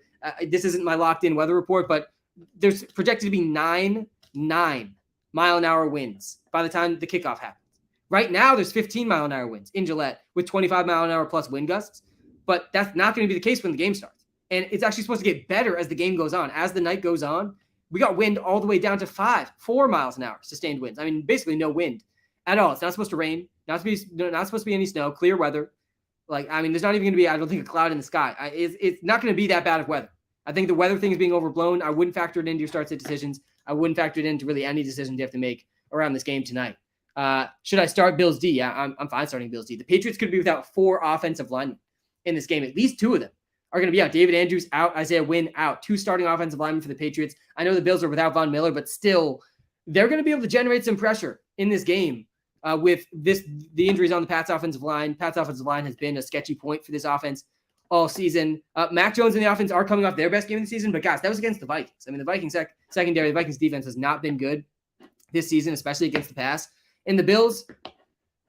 this isn't my locked in weather report, but there's projected to be 9 mile-an-hour winds by the time the kickoff happens. Right now, there's 15 mile-an-hour winds in Gillette with 25 mile-an-hour plus wind gusts, but that's not going to be the case when the game starts. And it's actually supposed to get better as the game goes on. As the night goes on, we got wind all the way down to 4 miles an hour sustained winds. I mean, basically no wind at all. It's not supposed to rain, not supposed to be any snow, clear weather. There's not even going to be, I don't think, a cloud in the sky. It's not going to be that bad of weather. I think the weather thing is being overblown. I wouldn't factor it into your start-sit decisions. I wouldn't factor it into really any decisions you have to make around this game tonight. Should I start Bills D? Yeah, I'm fine starting Bills D. The Patriots could be without 4 offensive linemen in this game. At least 2 of them are going to be out. David Andrews out, Isaiah Wynn out. 2 starting offensive linemen for the Patriots. I know the Bills are without Von Miller, but still, they're going to be able to generate some pressure in this game with the injuries on the Pats offensive line. Pats offensive line has been a sketchy point for this offense all season. Mac Jones and the offense are coming off their best game of the season, but guys, that was against the Vikings. I mean, the Vikings secondary, the Vikings defense has not been good this season, especially against the pass. And the Bills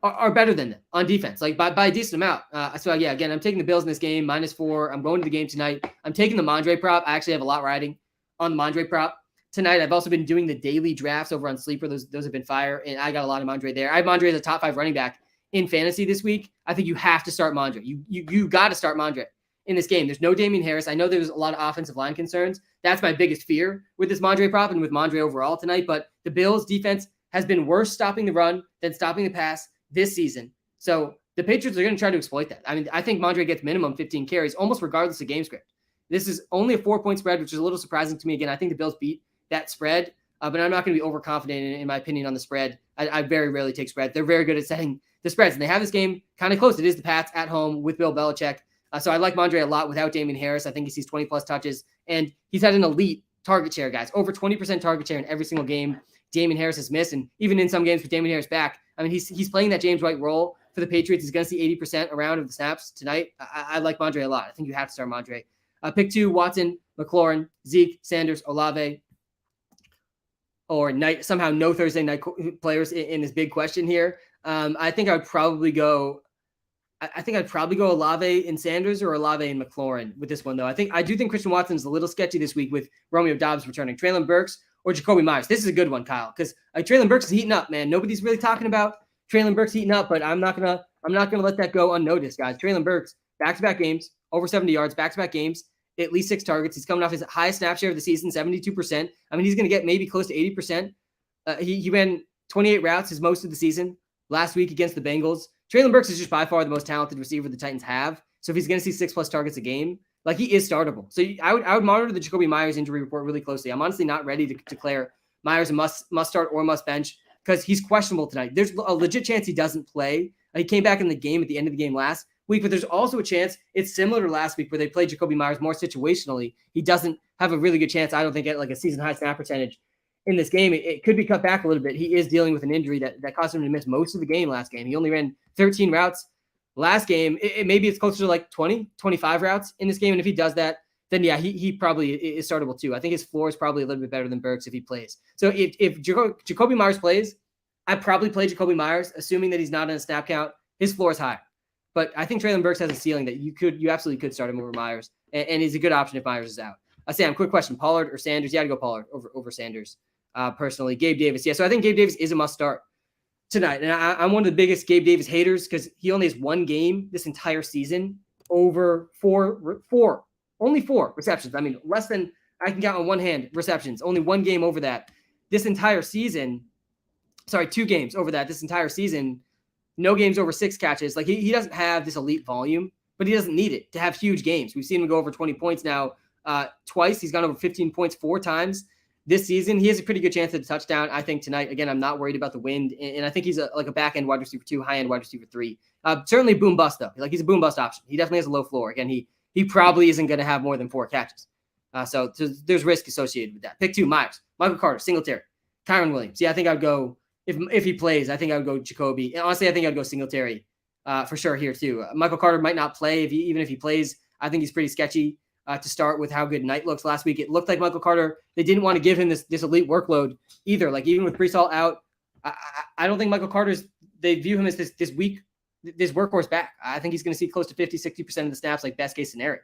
are better than them on defense, like by a decent amount. So yeah, again, I'm taking the Bills in this game, -4. I'm going to the game tonight. I'm taking the Mondre prop. I actually have a lot riding on the Mondre prop tonight. I've also been doing the daily drafts over on Sleeper. Those have been fire, and I got a lot of Mondre there. I have Mondre as a top 5 running back in fantasy this week. I think you have to start Mondre. You got to start Mondre in this game. There's no Damian Harris. I know there's a lot of offensive line concerns. That's my biggest fear with this Mondre prop and with Mondre overall tonight. But the Bills defense has been worse stopping the run than stopping the pass this season. So the Patriots are going to try to exploit that. I mean, I think Mondre gets minimum 15 carries almost regardless of game script. This is only a 4-point spread, which is a little surprising to me. Again, I think the Bills beat that spread, but I'm not going to be overconfident in my opinion on the spread. I very rarely take spreads. They're very good at setting the spreads, and they have this game kind of close. It is the Pats at home with Bill Belichick. So I like Mondre a lot without Damian Harris. I think he sees 20-plus touches, and he's had an elite target share, guys. Over 20% target share in every single game Damian Harris has missed. And even in some games with Damian Harris back, I mean, he's playing that James White role for the Patriots. He's going to see 80% around of the snaps tonight. I like Mondre a lot. I think you have to start Mondre. Pick 2, Watson, McLaurin, Zeke, Sanders, Olave, or night, somehow no Thursday night players in this big question here. I think I'd probably go Olave and Sanders or Olave and McLaurin with this one, though. I do think Christian Watson is a little sketchy this week with Romeo Doubs returning. Traylon Burks or Jacoby Myers. This is a good one, Kyle, because Traylon Burks is heating up, man. Nobody's really talking about Traylon Burks heating up, but I'm not gonna let that go unnoticed, guys. Traylon Burks, back-to-back games, over 70 yards, back-to-back games, at least 6 targets. He's coming off his highest snap share of the season, 72%. I mean, he's going to get maybe close to 80%. He ran 28 routes his most of the season last week against the Bengals. Traylon Burks is just by far the most talented receiver the Titans have. So if he's going to see 6+ targets a game, like, he is startable. So I would monitor the Jacoby Myers injury report really closely. I'm honestly not ready to declare Myers a must start or must bench because he's questionable tonight. There's a legit chance he doesn't play. He came back in the game at the end of the game last week, but there's also a chance it's similar to last week where they played Jacoby Myers more situationally. He doesn't have a really good chance, I don't think, at like a season high snap percentage in this game. It could be cut back a little bit. He is dealing with an injury that caused him to miss most of the game last game. He only ran 13 routes last game. Maybe it's closer to like 20, 25 routes in this game. And if he does that, then yeah, he probably is startable too. I think his floor is probably a little bit better than Burks if he plays. So if Jacoby Myers plays, I'd probably play Jacoby Myers, assuming that he's not in a snap count. His floor is high. But I think Traylon Burks has a ceiling that you absolutely could start him over Myers, and he's a good option if Myers is out. Sam, quick question: Pollard or Sanders? Yeah, I'd go Pollard over Sanders. Personally, Gabe Davis. Yeah, so I think Gabe Davis is a must start tonight, and I'm one of the biggest Gabe Davis haters because he only has one game this entire season over only 4 receptions. I mean, less than I can count on one hand receptions. Only one game over that this entire season. Sorry, 2 games over that this entire season. No games over 6 catches. Like, he doesn't have this elite volume, but he doesn't need it to have huge games. We've seen him go over 20 points now twice. He's gone over 15 points 4 times this season. He has a pretty good chance at a touchdown, I think, tonight. Again, I'm not worried about the wind, and I think he's a back-end wide receiver 2, high-end wide receiver 3. Certainly boom-bust, though. Like, he's a boom-bust option. He definitely has a low floor. Again, he probably isn't going to have more than 4 catches. So there's risk associated with that. Pick 2, Myers, Michael Carter, Singletary, Kyron Williams. Yeah, I think I'd go. If he plays, I think I would go Jacoby. And honestly, I think I'd go Singletary for sure here too. Michael Carter might not play even if he plays. I think he's pretty sketchy to start with how good Knight looks last week. It looked like Michael Carter, they didn't want to give him this elite workload either. Like, even with Breece Hall out, I don't think Michael Carter's, they view him as this workhorse back. I think he's going to see close to 50-60% of the snaps, like best case scenario.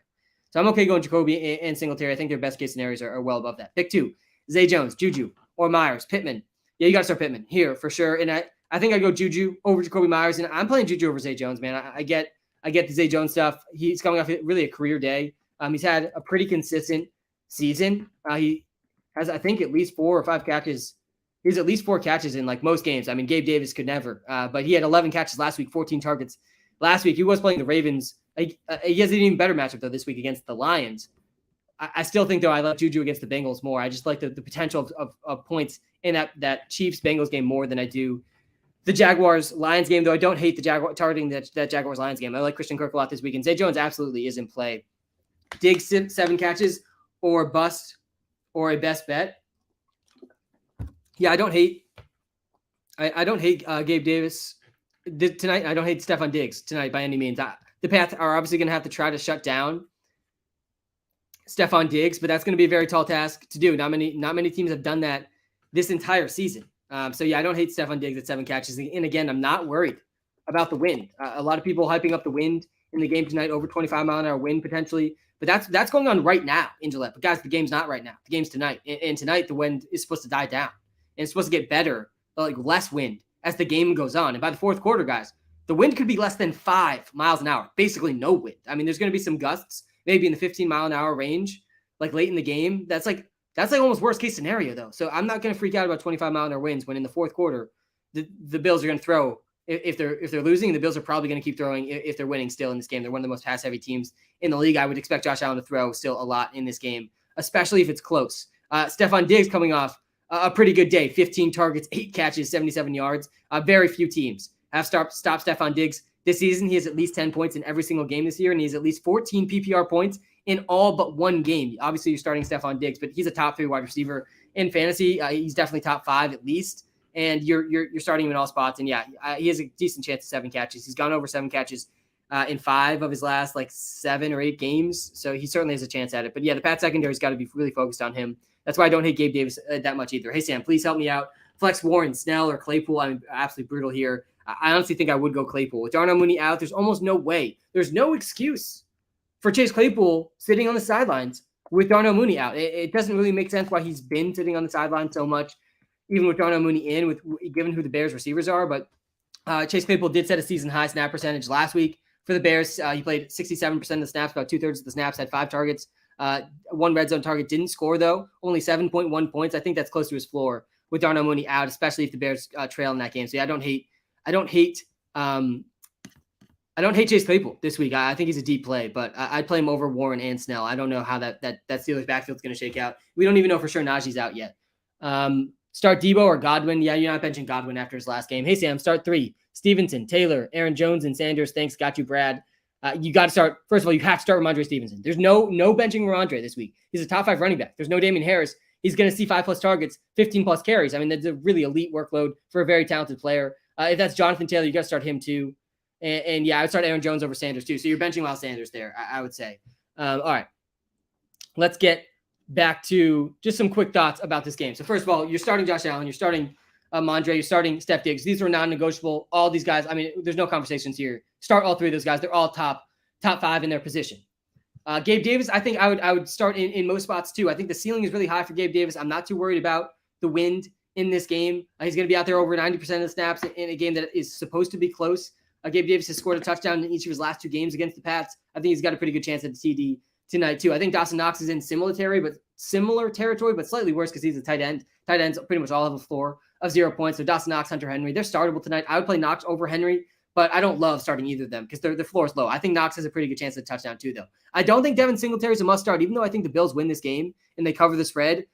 So I'm okay going Jacoby and Singletary. I think their best case scenarios are well above that. Pick 2, Zay Jones, Juju, or Myers, Pittman. Yeah, you got to start Pittman here for sure. And I think I'd go Juju over Jacoby Myers. And I'm playing Juju over Zay Jones, man. I get the Zay Jones stuff. He's coming off really a career day. He's had a pretty consistent season. He has, I think, at least 4 or 5 catches. He has at least 4 catches in like most games. I mean, Gabe Davis could never. But he had 11 catches last week, 14 targets last week. He was playing the Ravens. He has an even better matchup, though, this week against the Lions. I still think, though, I like Juju against the Bengals more. I just like the potential of points in that Chiefs-Bengals game more than I do the Jaguars-Lions game, though I don't hate the targeting that Jaguars-Lions game. I like Christian Kirk a lot this weekend. Zay Jones absolutely is in play. Diggs 7 catches or bust or a best bet. Yeah, I don't hate Gabe Davis tonight. I don't hate Stephon Diggs tonight by any means. The Pats are obviously going to have to try to shut down Stephon Diggs, but that's going to be a very tall task to do. Not many teams have done that this entire season. So yeah, I don't hate Stephon Diggs at 7 catches. And again, I'm not worried about the wind. A lot of people hyping up the wind in the game tonight, over 25-mile-an-hour wind potentially. But that's going on right now in Gillette. But guys, the game's not right now. The game's tonight. And tonight, the wind is supposed to die down. And it's supposed to get better, like less wind as the game goes on. And by the fourth quarter, guys, the wind could be less than 5 miles an hour. Basically no wind. I mean, there's going to be some gusts, maybe in the 15-mile-an-hour range, like late in the game. That's like almost worst case scenario, though. So I'm not going to freak out about 25-mile-an-hour winds when in the fourth quarter, the Bills are going to throw. If they're losing, the Bills are probably going to keep throwing if they're winning still in this game. They're one of the most pass-heavy teams in the league. I would expect Josh Allen to throw still a lot in this game, especially if it's close. Stephon Diggs coming off a pretty good day. 15 targets, 8 catches, 77 yards. Very few teams have stopped Stephon Diggs this season. He has at least 10 points in every single game this year, and he has at least 14 PPR points in all but one game. Obviously, you're starting Stephon Diggs, but he's a top 3 wide receiver in fantasy. He's definitely top 5 at least. And you're starting him in all spots. And yeah, he has a decent chance of 7 catches. He's gone over 7 catches in 5 of his last 7 or 8 games. So he certainly has a chance at it. But yeah, the Pat secondary's got to be really focused on him. That's why I don't hate Gabe Davis that much either. Hey, Sam, please help me out. Flex Warren, Snell, or Claypool. I'm absolutely brutal here. I honestly think I would go Claypool. With Darnell Mooney out, there's almost no way. There's no excuse for Chase Claypool sitting on the sidelines with Darnell Mooney out. It doesn't really make sense why he's been sitting on the sideline so much, even with Darnell Mooney in, given who the Bears receivers are. But Chase Claypool did set a season high snap percentage last week for the Bears. He played 67% of the snaps, about 2/3 of the snaps, had 5 targets. 1 red zone target, didn't score though, only 7.1 points. I think that's close to his floor with Darnell Mooney out, especially if the Bears trail in that game. So yeah, I don't hate Chase Claypool this week. I think he's a deep play, but I'd play him over Warren and Snell. I don't know how that Steelers backfield is going to shake out. We don't even know for sure Najee's out yet. Start Debo or Godwin. Yeah, you're not benching Godwin after his last game. Hey, Sam, start 3. Stevenson, Taylor, Aaron Jones, and Sanders. Thanks. Got you, Brad. You got to start. First of all, you have to start Ramondre Stevenson. There's no benching Ramondre this week. He's a top 5 running back. There's no Damian Harris. He's going to see 5+ targets, 15+ carries. I mean, that's a really elite workload for a very talented player. If that's Jonathan Taylor, you got to start him too. And yeah, I would start Aaron Jones over Sanders too. So you're benching Miles Sanders there, I would say. All right, let's get back to just some quick thoughts about this game. So first of all, you're starting Josh Allen, you're starting Mondre, you're starting Steph Diggs. These are non-negotiable. All these guys, I mean, there's no conversations here. Start all 3 of those guys. They're all top 5 in their position. Gabe Davis, I think I would start in most spots too. I think the ceiling is really high for Gabe Davis. I'm not too worried about the wind in this game. He's going to be out there over 90% of the snaps in a game that is supposed to be close. Gabe Davis has scored a touchdown in each of his last 2 games against the Pats. I think he's got a pretty good chance at the TD tonight too. I think Dawson Knox is in similar territory, but slightly worse because he's a tight end. Tight ends pretty much all have a floor of 0 points. So Dawson Knox, Hunter Henry, they're startable tonight. I would play Knox over Henry, but I don't love starting either of them because the floor is low. I think Knox has a pretty good chance at a touchdown too, though. I don't think Devin Singletary is a must start, even though I think the Bills win this game and they cover the spread.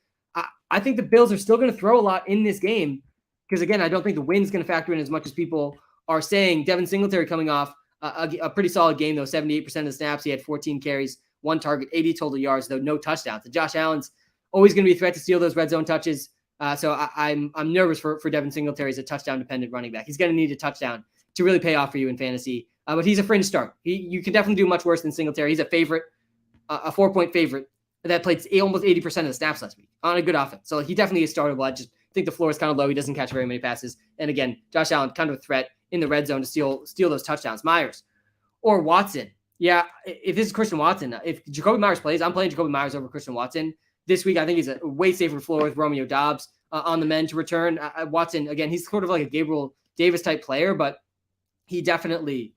I think the Bills are still going to throw a lot in this game because, again, I don't think the win's going to factor in as much as people are saying. Devin Singletary coming off a pretty solid game, though, 78% of the snaps. He had 14 carries, 1 target, 80 total yards, though no touchdowns. And Josh Allen's always going to be a threat to steal those red zone touches. So I'm nervous for Devin Singletary as a touchdown-dependent running back. He's going to need a touchdown to really pay off for you in fantasy. But he's a fringe start. You can definitely do much worse than Singletary. He's a favorite, a 4-point favorite that played almost 80% of the snaps last week on a good offense. So he definitely is startable. I just think the floor is kind of low. He doesn't catch very many passes. And again, Josh Allen, kind of a threat in the red zone to steal those touchdowns. Myers or Watson. Yeah, if this is Christian Watson, if Jacoby Myers plays, I'm playing Jacoby Myers over Christian Watson this week. I think he's a way safer floor with Romeo Doubs on the men to return. Watson, again, he's sort of like a Gabriel Davis type player, but he definitely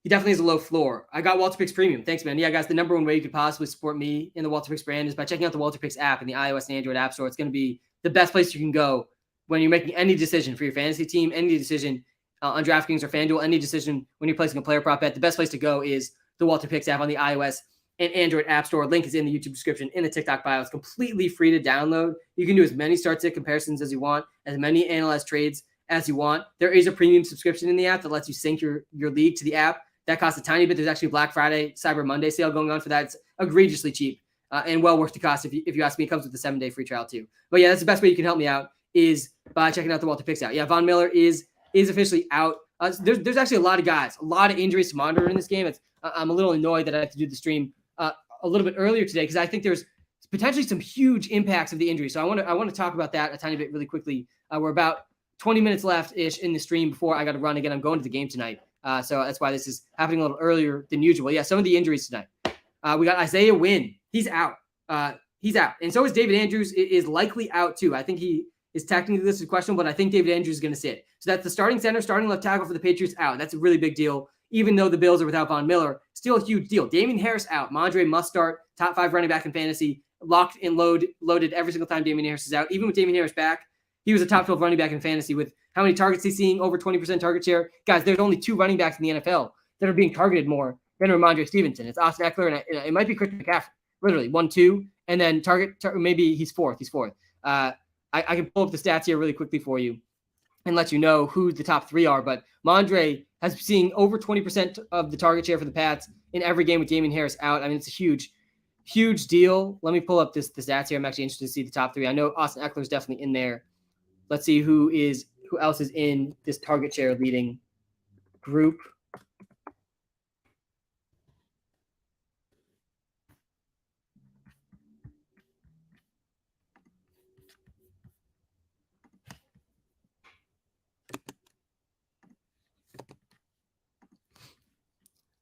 is a low floor. I got WalterPicks Premium. Thanks, man. Yeah, guys, the number one way you could possibly support me in the WalterPicks brand is by checking out the WalterPicks app in the iOS and Android app store. It's going to be the best place you can go when you're making any decision for your fantasy team, any decision on DraftKings or FanDuel, any decision when you're placing a player prop bet. The best place to go is the WalterPicks app on the iOS and Android app store. Link is in the YouTube description, in the TikTok bio. It's completely free to download. You can do as many start-sit comparisons as you want, as many analyzed trades as you want. There is a premium subscription in the app that lets you sync your league to the app. That costs a tiny bit. There's actually a Black Friday, Cyber Monday sale going on for that. It's egregiously cheap and well worth the cost. If you ask me, it comes with a 7-day free trial too. But yeah, that's the best way you can help me out is by checking out the WalterPicks out. Yeah, Von Miller is officially out. There's actually a lot of guys, a lot of injuries to monitor in this game. I'm a little annoyed that I have to do the stream a little bit earlier today because I think there's potentially some huge impacts of the injury. So I want to talk about that a tiny bit really quickly. We're about 20 minutes left-ish in the stream before I got to run again. I'm going to the game tonight. So that's why this is happening a little earlier than usual. Yeah, some of the injuries tonight. We got Isaiah Wynn. He's out. And so is David Andrews is likely out too. I think he is technically listed question, but I think David Andrews is going to sit. So that's the starting center, starting left tackle for the Patriots out. That's a really big deal. Even though the Bills are without Von Miller, still a huge deal. Damian Harris out. Mondre must start. Top 5 running back in fantasy. Locked and loaded every single time Damian Harris is out. Even with Damian Harris back, he was a top 12 running back in fantasy with how many targets he's seeing, over 20% target share. Guys, there's only 2 running backs in the NFL that are being targeted more than Ramondre Stevenson. It's Austin Eckler, and it might be Christian McCaffrey. Literally, 1, 2, and then target maybe he's fourth. I can pull up the stats here really quickly for you and let you know who the top 3 are. But Mondre has seen over 20% of the target share for the Pats in every game with Damien Harris out. I mean, it's a huge deal. Let me pull up the stats here. I'm actually interested to see the top 3. I know Austin Eckler's definitely in there. Let's see who else is in this target share leading group.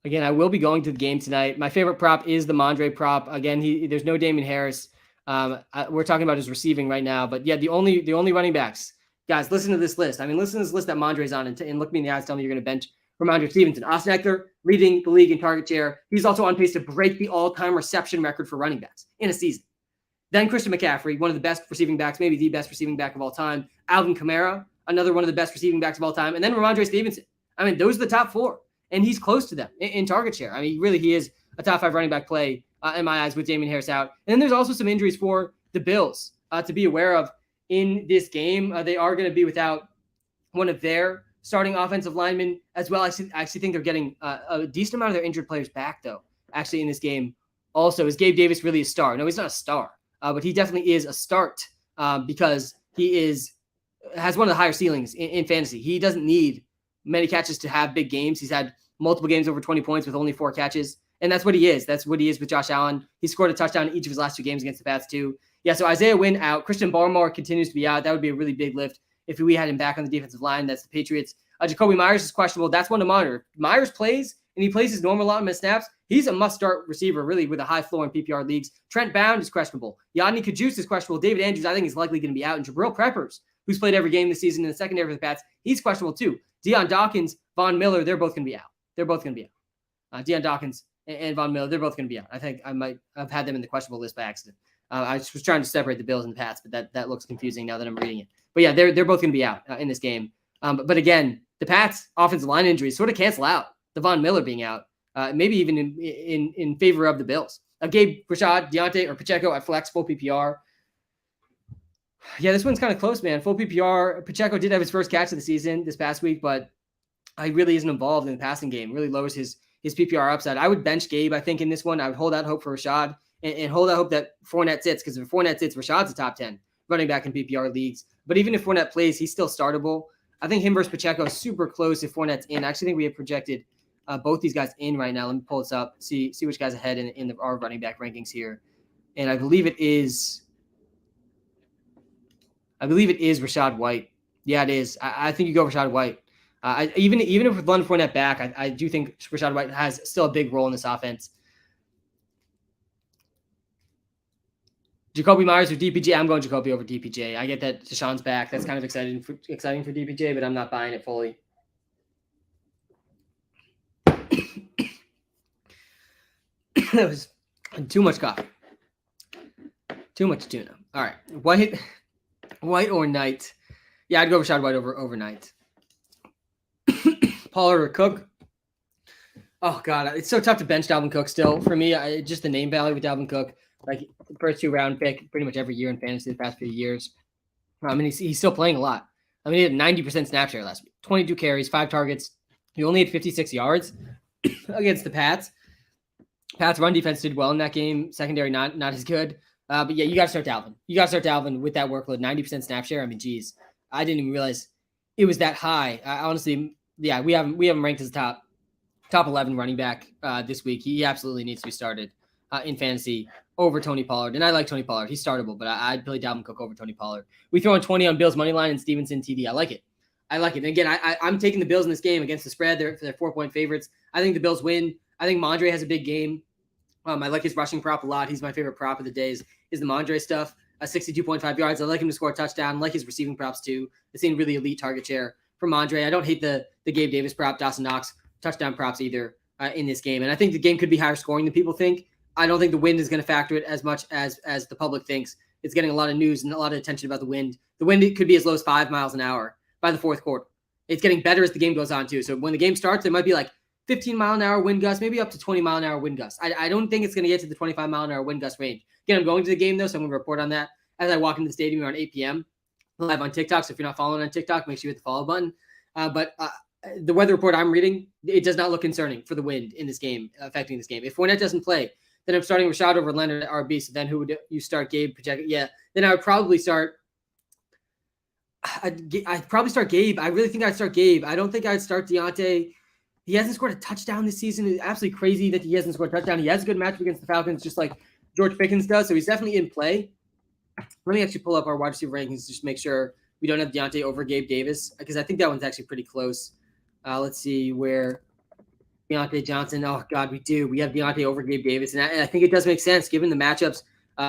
Again, I will be going to the game tonight. My favorite prop is the Mondre prop. Again, there's no Damien Harris. We're talking about his receiving right now, but yeah, the only running backs. Guys, listen to this list. I mean, listen to this list that Mondre's on, and look me in the eyes, tell me you're going to bench Ramondre Stevenson. Austin Eckler leading the league in target share. He's also on pace to break the all-time reception record for running backs in a season. Then Christian McCaffrey, one of the best receiving backs, maybe the best receiving back of all time. Alvin Kamara, another one of the best receiving backs of all time. And then Ramondre Stevenson. I mean, those are the top 4. And he's close to them in target share. I mean, he is a top 5 running back play in my eyes with Damien Harris out. And then there's also some injuries for the Bills to be aware of in this game. They are going to be without one of their starting offensive linemen as well. I actually think they're getting a decent amount of their injured players back, though, actually in this game. Also, is Gabe Davis really a star? No, he's not a star, but he definitely is a start because he has one of the higher ceilings in fantasy. He doesn't need many catches to have big games. He's had multiple games over 20 points with only 4 catches. And that's what he is. That's what he is with Josh Allen. He scored a touchdown in each of his last 2 games against the Pats too. Yeah, so Isaiah Wynn out. Christian Barmore continues to be out. That would be a really big lift if we had him back on the defensive line. That's the Patriots. Jacoby Myers is questionable. That's one to monitor. If Myers plays and he plays his normal allotment of snaps, he's a must-start receiver, really, with a high floor in PPR leagues. Trent Bound is questionable. Yadni Kajus is questionable. David Andrews, I think, is likely going to be out. And Jabril Peppers, who's played every game this season in the secondary for the Pats, he's questionable too. Deion Dawkins, Von Miller, they're both going to be out. Deion Dawkins and Von Miller, they're both going to be out. I think I might have had them in the questionable list by accident. I was trying to separate the Bills and the Pats, but that looks confusing now that I'm reading it. But yeah, they're both going to be out in this game. But again, the Pats' offensive line injuries sort of cancel out the Von Miller being out, maybe even in favor of the Bills. Gabe, Rashad, Deontay, or Pacheco at flex, full PPR. Yeah, this one's kind of close, man. Full PPR. Pacheco did have his first catch of the season this past week, but he really isn't involved in the passing game. Really lowers his PPR upside. I would bench Gabe, I think, in this one. I would hold out hope for Rashad and hold out hope that Fournette sits, because if Fournette sits, Rashad's a top 10 running back in PPR leagues. But even if Fournette plays, he's still startable. I think him versus Pacheco is super close if Fournette's in. I actually think we have projected both these guys in right now. Let me pull this up, see which guy's ahead in our running back rankings here. And I believe it is Rashad White. Yeah, it is. I think you go Rashad White. Even if with Leonard Fournette back, I do think Rashad White has still a big role in this offense. Jacoby Myers or DPJ? I'm going Jacoby over DPJ. I get that Deshaun's back. That's kind of exciting for DPJ, but I'm not buying it fully. That was too much coffee. Too much tuna. All right. White or Knight? Yeah, I'd go Rashad White over Knight. Pollard or Cook? Oh, God. It's so tough to bench Dalvin Cook still. For me, just the name value with Dalvin Cook. Like, first 2-round pick pretty much every year in fantasy the past few years. I mean, he's still playing a lot. I mean, he had 90% snap share last week. 22 carries, 5 targets. He only had 56 yards against the Pats. Pats' run defense did well in that game. Secondary, not as good. But yeah, you got to start Dalvin. You got to start Dalvin with that workload. 90% snap share. I mean, geez. I didn't even realize it was that high. Honestly, yeah, we have him ranked as top 11 running back this week. He absolutely needs to be started in fantasy over Tony Pollard. And I like Tony Pollard. He's startable, but I'd play Dalvin Cook over Tony Pollard. We throw in 20 on Bills money line and Stevenson TD. I like it. And again, I'm taking the Bills in this game against the spread. They're 4-point favorites. I think the Bills win. I think Mondre has a big game. I like his rushing prop a lot. He's my favorite prop of the day is the Mondre stuff. 62.5 yards. I like him to score a touchdown. I like his receiving props too. I've seen really elite target share from Mondre. I don't hate the Gabe Davis prop, Dawson Knox touchdown props either in this game. And I think the game could be higher scoring than people think. I don't think the wind is going to factor it as much as the public thinks. It's getting a lot of news and a lot of attention about the wind. The wind could be as low as 5 miles an hour by the fourth quarter. It's getting better as the game goes on too. So when the game starts, it might be like 15 mile an hour wind gust, maybe up to 20 mile an hour wind gust. I don't think it's going to get to the 25 mile an hour wind gust range. Again, I'm going to the game though, so I'm going to report on that as I walk into the stadium around 8 p.m. live on TikTok. So if you're not following on TikTok, make sure you hit the follow button. But the weather report I'm reading, it does not look concerning for the wind in this game, affecting this game. If Fournette doesn't play, then I'm starting Rashad over Leonard at RB. So then who would you start? Gabe Pacheco? Yeah. Then I would probably start. I'd probably start Gabe. I really think I'd start Gabe. I don't think I'd start Deontay. He hasn't scored a touchdown this season. It's absolutely crazy that he hasn't scored a touchdown. He has a good matchup against the Falcons, just like George Pickens does. So he's definitely in play. Let me actually pull up our wide receiver rankings just to make sure we don't have Deontay over Gabe Davis, because I think that one's actually pretty close. Let's see where Deontay Johnson. Oh, God, we do. We have Deontay over Gabe Davis. And I think it does make sense given the matchups.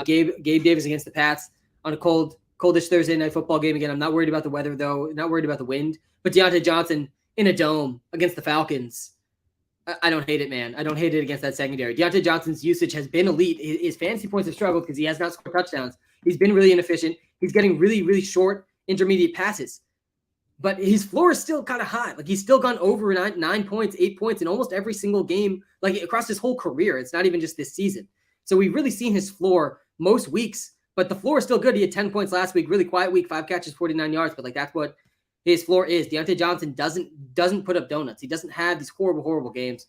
Gabe Davis against the Pats on a coldish Thursday night football game. Again, I'm not worried about the weather, though. Not worried about the wind. But Deontay Johnson in a dome against the Falcons. I don't hate it, man. I don't hate it against that secondary. Deontay Johnson's usage has been elite. His fantasy points have struggled because he has not scored touchdowns. He's been really inefficient. He's getting really, really short intermediate passes. But his floor is still kind of high. Like, he's still gone over 9 points, 8 points in almost every single game, like across his whole career. It's not even just this season. So we've really seen his floor most weeks, but the floor is still good. He had 10 points last week, really quiet week, 5 catches, 49 yards. But like, that's what his floor is. Deontay Johnson doesn't put up donuts. He doesn't have these horrible games.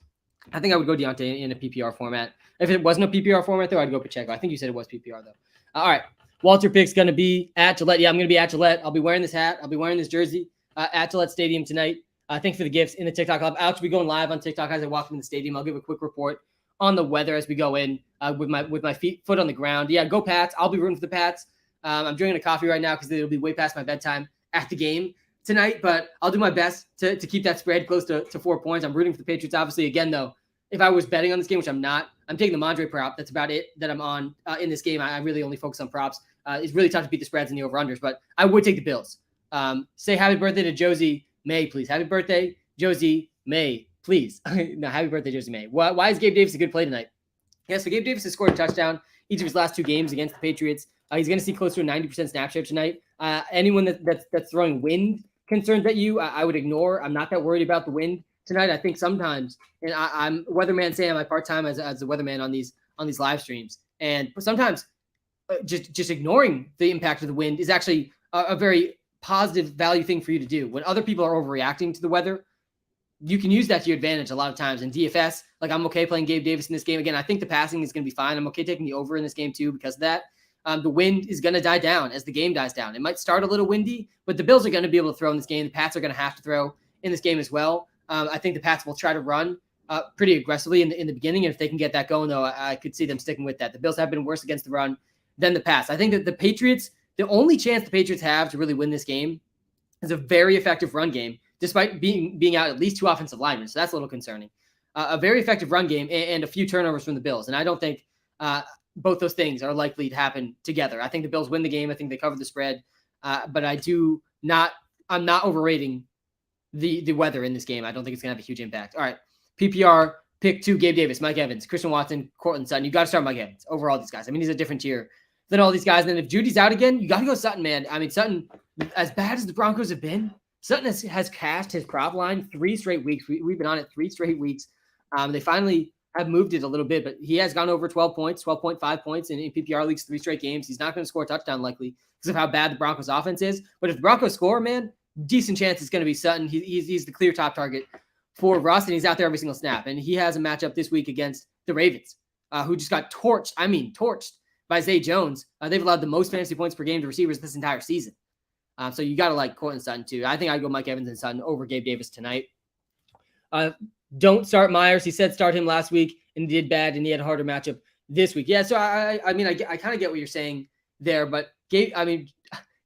I think I would go Deontay in a PPR format. If it wasn't a PPR format, though, I'd go Pacheco. I think you said it was PPR, though. All right. WalterPicks going to be at Gillette. Yeah, I'm going to be at Gillette. I'll be wearing this hat. I'll be wearing this jersey at Gillette Stadium tonight. Thanks for the gifts in the TikTok Club. I'll actually be going live on TikTok as I walk in the stadium. I'll give a quick report on the weather as we go in with my foot on the ground. Yeah, go Pats. I'll be rooting for the Pats. I'm drinking a coffee right now because it'll be way past my bedtime at the game tonight, but I'll do my best to keep that spread close to 4 points. I'm rooting for the Patriots, obviously. Again, though, if I was betting on this game, which I'm not, I'm taking the Mondre prop. That's about it that I'm on in this game. I really only focus on props. It's really tough to beat the spreads and the over-unders, but I would take the Bills. Say happy birthday to Josie May, please. Happy birthday, Josie May, please. No, happy birthday, Josie May. Why is Gabe Davis a good play tonight? Yeah, so Gabe Davis has scored a touchdown each of his last 2 games against the Patriots. He's going to see close to a 90% snap share tonight. Anyone that's throwing wind concerns at you, I would ignore. I'm not that worried about the wind tonight. I think sometimes, and I'm Weatherman Sam. I part-time as a weatherman on these live streams, and sometimes just ignoring the impact of the wind is actually a very positive value thing for you to do. When other people are overreacting to the weather, you can use that to your advantage a lot of times. In DFS, like, I'm okay playing Gabe Davis in this game. Again, I think the passing is going to be fine. I'm okay taking the over in this game too because of that. The wind is going to die down as the game dies down. It might start a little windy, but the Bills are going to be able to throw in this game. The Pats are going to have to throw in this game as well. I think the Pats will try to run pretty aggressively in the beginning. And if they can get that going, though, I could see them sticking with that. The Bills have been worse against the run than the Pats. I think that the Patriots, the only chance the Patriots have to really win this game is a very effective run game, despite being out at least 2 offensive linemen. So that's a little concerning. A very effective run game and a few turnovers from the Bills. And I don't think both those things are likely to happen together. I think the Bills win the game. I think they cover the spread. But I'm not overrating the weather in this game. I don't think it's going to have a huge impact. All right. PPR, pick 2, Gabe Davis, Mike Evans, Christian Watson, Cortland Sutton. You got to start Mike Evans over all these guys. I mean, he's a different tier than all these guys. And then if Judy's out again, you got to go Sutton, man. I mean, Sutton, as bad as the Broncos have been, Sutton has cashed his prop line 3 straight weeks. We've been on it 3 straight weeks. They finally have moved it a little bit, but he has gone over 12 points, 12.5 points in PPR leagues 3 straight games. He's not going to score a touchdown likely because of how bad the Broncos offense is. But if the Broncos score, man, decent chance it's going to be Sutton. He's the clear top target for Russ, and he's out there every single snap. And he has a matchup this week against the Ravens, who just got torched by Zay Jones. They've allowed the most fantasy points per game to receivers this entire season. So you got to like Cortland Sutton too. I think I'd go Mike Evans and Sutton over Gabe Davis tonight. Don't start Myers. He said start him last week and he did bad, and he had a harder matchup this week. Yeah, so I kind of get what you're saying there, but Gabe, I mean,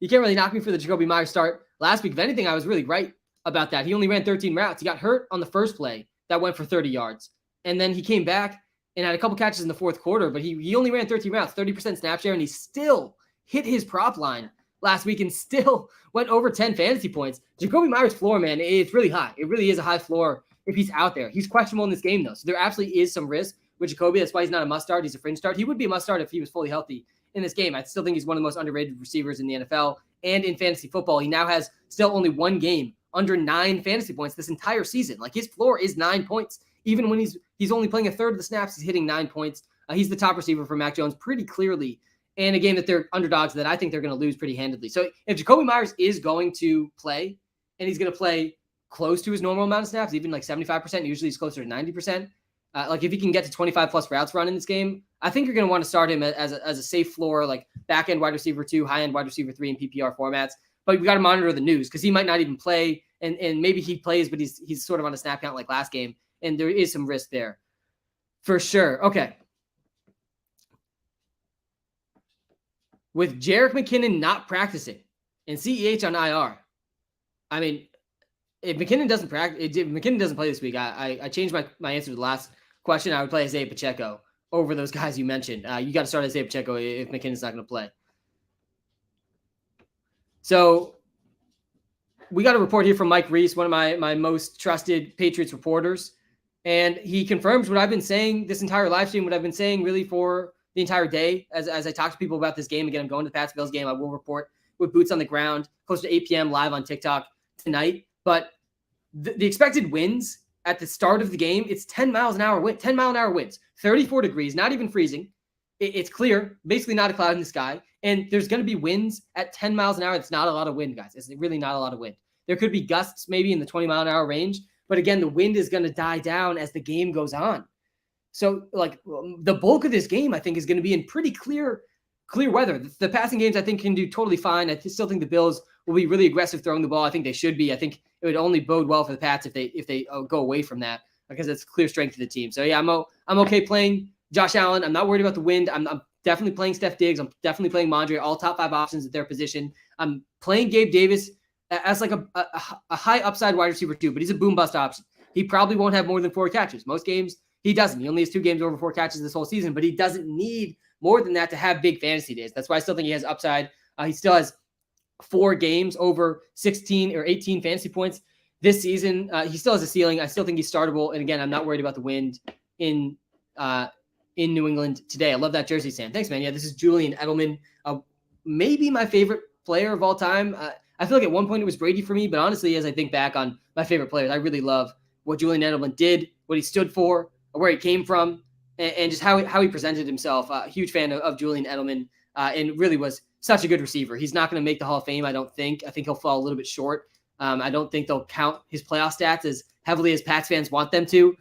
you can't really knock me for the Jacoby Myers start last week. If anything, I was really right about that. He only ran 13 routes. He got hurt on the first play that went for 30 yards, and then he came back and had a couple catches in the fourth quarter, but he only ran 13 routes, 30% snap share, and he still hit his prop line last week and still went over 10 fantasy points. Jacoby Myers' floor, man, it's really high. It really is a high floor if he's out there. He's questionable in this game, though, so there absolutely is some risk with Jacoby. That's why he's not a must-start. He's a fringe start. He would be a must-start if he was fully healthy in this game. I still think he's one of the most underrated receivers in the NFL and in fantasy football. He now has still only 1 game under 9 fantasy points this entire season. Like, his floor is 9 points. Even when he's only playing a third of the snaps, he's hitting 9 points. He's the top receiver for Mac Jones pretty clearly, and a game that they're underdogs that I think they're going to lose pretty handedly. So if Jacoby Myers is going to play, and he's going to play close to his normal amount of snaps, even like 75%. Usually he's closer to 90%. Like if he can get to 25 plus routes run in this game, I think you're going to want to start him as a safe floor, like back end wide receiver 2, high end wide receiver 3 in PPR formats. But we got to monitor the news because he might not even play, and maybe he plays, but he's sort of on a snap count like last game, and there is some risk there for sure. Okay. With Jerick McKinnon not practicing and CEH on IR, I mean, if McKinnon doesn't practice, if McKinnon doesn't play this week, I changed my answer to the last question. I would play Isaiah Pacheco over those guys you mentioned. You got to start Isaiah Pacheco if McKinnon's not going to play. So we got a report here from Mike Reese, one of my most trusted Patriots reporters, and he confirms what I've been saying this entire live stream, what I've been saying really for the entire day. As I talk to people about this game, again, I'm going to the Pats-Bills game. I will report with boots on the ground close to 8 p.m. live on TikTok tonight. But the expected winds at the start of the game, it's 10 miles an hour wind, 10 mile an hour winds, 34 degrees, not even freezing. It's clear, basically not a cloud in the sky. And there's going to be winds at 10 miles an hour. It's not a lot of wind, guys. It's really not a lot of wind. There could be gusts maybe in the 20 mile an hour range. But again, the wind is going to die down as the game goes on. So like the bulk of this game, I think, is going to be in pretty clear weather. The passing games, I think, can do totally fine. I still think the Bills will be really aggressive throwing the ball. I think they should be. I think it would only bode well for the Pats if they go away from that, because it's clear strength of the team. So yeah, I'm okay playing Josh Allen. I'm not worried about the wind. I'm definitely playing Steph Diggs. I'm definitely playing Mondre, all top 5 options at their position. I'm playing Gabe Davis as like a high upside wide receiver too, but he's a boom bust option. He probably won't have more than 4 catches. Most games he doesn't. He only has 2 games over 4 catches this whole season, but he doesn't need more than that to have big fantasy days. That's why I still think he has upside. He still has 4 games over 16 or 18 fantasy points this season. He still has a ceiling. I still think he's startable. And again, I'm not worried about the wind in New England today. I love that jersey, Sam. Thanks, man. Yeah, this is Julian Edelman. Maybe my favorite player of all time. I feel like at one point it was Brady for me, but honestly, as I think back on my favorite players, I really love what Julian Edelman did, what he stood for, where he came from, and just how he presented himself. Huge fan of Julian Edelman, and really was such a good receiver. He's not going to make the Hall of Fame, I don't think. I think he'll fall a little bit short. I don't think they'll count his playoff stats as heavily as Pats fans want them to,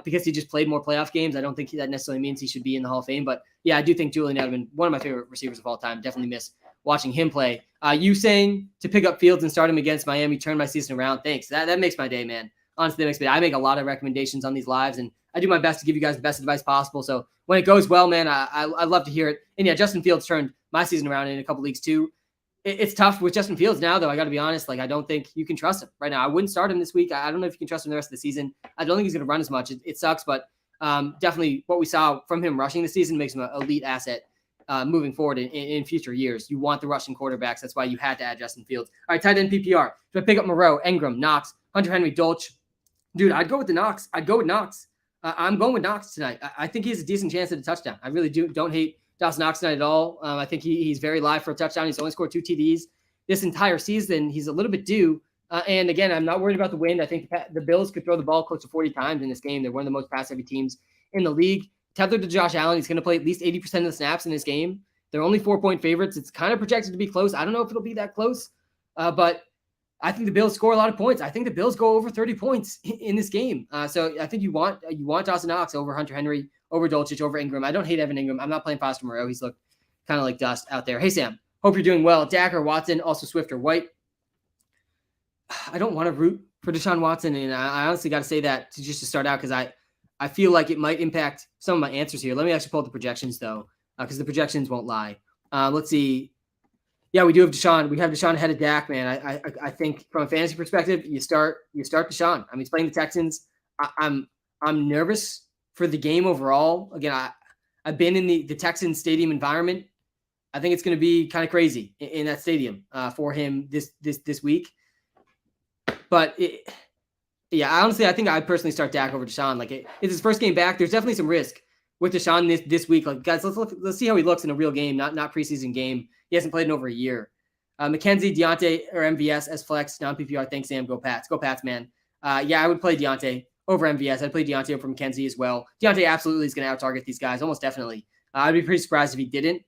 because he just played more playoff games. I don't think that necessarily means he should be in the Hall of Fame. But yeah, I do think Julian Edelman, one of my favorite receivers of all time, definitely miss watching him play. You saying to pick up Fields and start him against Miami, turn my season around. Thanks. That makes my day, man. Honestly, that makes my day. I make a lot of recommendations on these lives, and I do my best to give you guys the best advice possible. So when it goes well, man, I love to hear it. And yeah, Justin Fields turned my season around in a couple leagues too. It's tough with Justin Fields now, though. I got to be honest. Like, I don't think you can trust him right now. I wouldn't start him this week. I don't know if you can trust him the rest of the season. I don't think he's going to run as much. It sucks, but definitely what we saw from him rushing this season makes him an elite asset moving forward in future years. You want the rushing quarterbacks. That's why you had to add Justin Fields. All right, tight end PPR. Do I pick up Moreau, Engram, Knox, Hunter Henry, Dolch? Dude, I'd go with the Knox. I'd go with Knox. I'm going with Knox tonight. I think he has a decent chance at a touchdown. I really don't hate Dawson Knox tonight at all. I think he's very live for a touchdown. He's only scored 2 TDs this entire season. He's a little bit due. And again, I'm not worried about the wind. I think the Bills could throw the ball close to 40 times in this game. They're one of the most pass-heavy teams in the league. Tethered to Josh Allen, he's going to play at least 80% of the snaps in this game. They're only 4-point favorites. It's kind of projected to be close. I don't know if it'll be that close, but I think the Bills score a lot of points. I think the Bills go over 30 points in this game. So I think you want Dawson Knox over Hunter Henry, over Dolchich, over Ingram. I don't hate Evan Ingram. I'm not playing Foster Moreau. He's looked kind of like dust out there. Hey, Sam, hope you're doing well. Dak or Watson, also Swift or White. I don't want to root for Deshaun Watson, and I honestly got to say that to start out, because I feel like it might impact some of my answers here. Let me actually pull up the projections, though, because the projections won't lie. Let's see. Yeah, we do have Deshaun. We have Deshaun ahead of Dak, man. I think from a fantasy perspective, you start Deshaun. I mean, he's playing the Texans. I'm nervous for the game overall. Again, I've been in the Texans stadium environment. I think it's going to be kind of crazy in that stadium for him this week. But honestly, I think I'd personally start Dak over Deshaun. Like, it's his first game back. There's definitely some risk with Deshaun this week. Like, guys, let's see how he looks in a real game, not preseason game. He hasn't played in over a year. McKenzie, Deontay, or MVS as flex, non-PPR. Thanks, Sam. Go Pats. Go Pats, man. I would play Deontay over MVS. I'd play Deontay over McKenzie as well. Deontay absolutely is going to out-target these guys, almost definitely. I'd be pretty surprised if he didn't.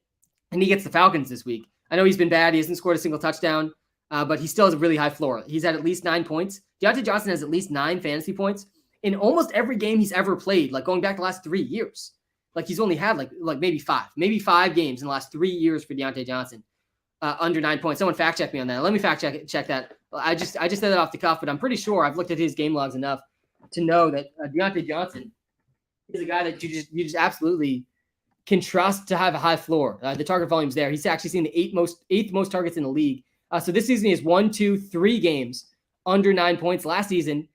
And he gets the Falcons this week. I know he's been bad. He hasn't scored a single touchdown but he still has a really high floor. He's at least 9 points. Deontay Johnson has at least 9 fantasy points in almost every game he's ever played, like going back the last 3 years. Like he's only had like maybe five games in the last 3 years for Deontay Johnson under 9 points. Someone fact check me on that. Let me fact check that. I just said that off the cuff, but I'm pretty sure I've looked at his game logs enough to know that Deontay Johnson is a guy that you just absolutely can trust to have a high floor. The target volume's there. He's actually seen the eighth most targets in the league. So this season he has 1, 2, 3 games under 9 points. Last season,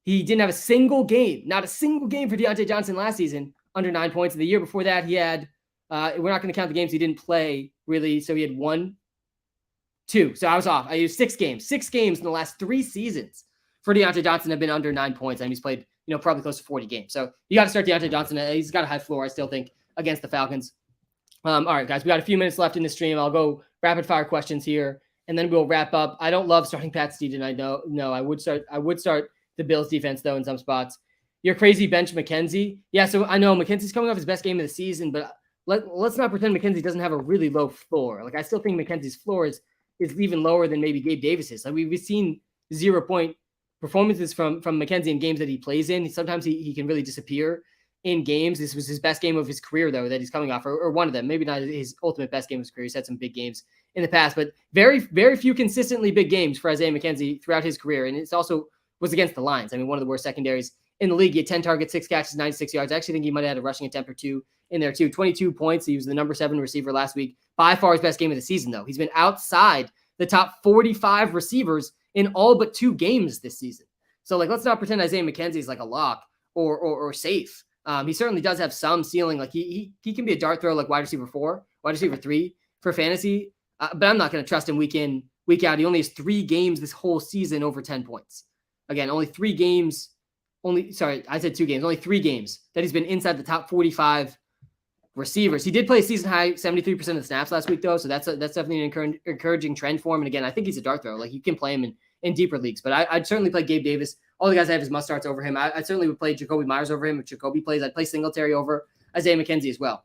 he didn't have a single game, not a single game for Deontay Johnson last season under 9 points. And the year before that, he had, we're not going to count the games he didn't play really. So he had 1, 2. So I was off. I used 6 games. 6 games in the last 3 seasons for Deontay Johnson have been under 9 points. And he's played, probably close to 40 games. So you got to start Deontay Johnson. He's got a high floor, I still think, against the Falcons. All right, guys, we got a few minutes left in the stream. I'll go rapid fire questions here, and then we'll wrap up. I don't love starting Pat Steve tonight. No, I would start the Bills defense though in some spots. You're crazy bench McKenzie. Yeah, so I know McKenzie's coming off his best game of the season, but let's not pretend McKenzie doesn't have a really low floor. Like I still think McKenzie's floor is even lower than maybe Gabe Davis's. Like we've seen 0-point performances from McKenzie in games that he plays in. Sometimes he can really disappear in games. This was his best game of his career, though, that he's coming off, or one of them. Maybe not his ultimate best game of his career. He's had some big games in the past, but very, very few consistently big games for Isaiah McKenzie throughout his career. And it's also was against the Lions. I mean, one of the worst secondaries in the league. He had 10 targets, 6 catches, 96 yards. I actually think he might have had a rushing attempt or 2 in there, too. 22 points. He was the number 7 receiver last week. By far his best game of the season, though. He's been outside the top 45 receivers in all but 2 games this season. So, let's not pretend Isaiah McKenzie is like a lock or safe. He certainly does have some ceiling. Like he can be a dart throw like wide receiver 4, wide receiver 3 for fantasy. But I'm not going to trust him week in, week out. He only has 3 games this whole season over 10 points. Again, only 3 games. I said 2 games. Only 3 games that he's been inside the top 45 receivers. He did play a season high 73% of the snaps last week though, so that's definitely an encouraging trend for him. And again, I think he's a dart throw. Like you can play him in deeper leagues, but I'd certainly play Gabe Davis. All the guys I have is must starts over him. I certainly would play Jacoby Myers over him. If Jacoby plays, I'd play Singletary over Isaiah McKenzie as well.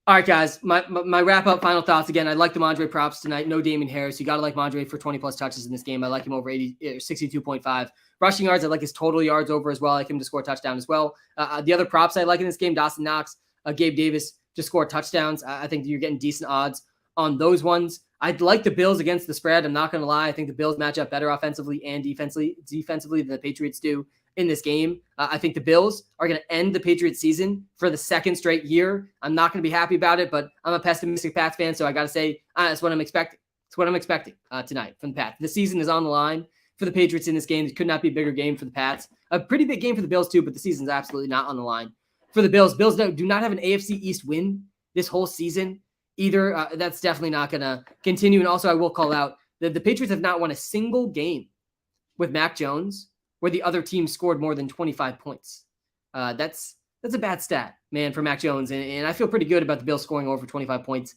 All right, guys, my wrap up final thoughts. Again, I like the Mondre props tonight. No Damian Harris. You got to like Mondre for 20 plus touches in this game. I like him over 62.5 rushing yards. I like his total yards over as well. I like him to score a touchdown as well. The other props I like in this game, Dawson Knox, Gabe Davis to score touchdowns. I think you're getting decent odds on those ones. I'd like the Bills against the spread. I'm not going to lie. I think the Bills match up better offensively and defensively than the Patriots do in this game. I think the Bills are going to end the Patriots season for the 2nd straight year. I'm not going to be happy about it, but I'm a pessimistic Pats fan, so I got to say that's what I'm expecting. It's what I'm expecting tonight from the Pats. The season is on the line for the Patriots in this game. It could not be a bigger game for the Pats. A pretty big game for the Bills too, but the season's absolutely not on the line for the Bills. Bills do not have an AFC East win this whole season either. That's definitely not going to continue. And also I will call out that the Patriots have not won a single game with Mac Jones where the other team scored more than 25 points. That's a bad stat, man, for Mac Jones. And I feel pretty good about the Bills scoring over 25 points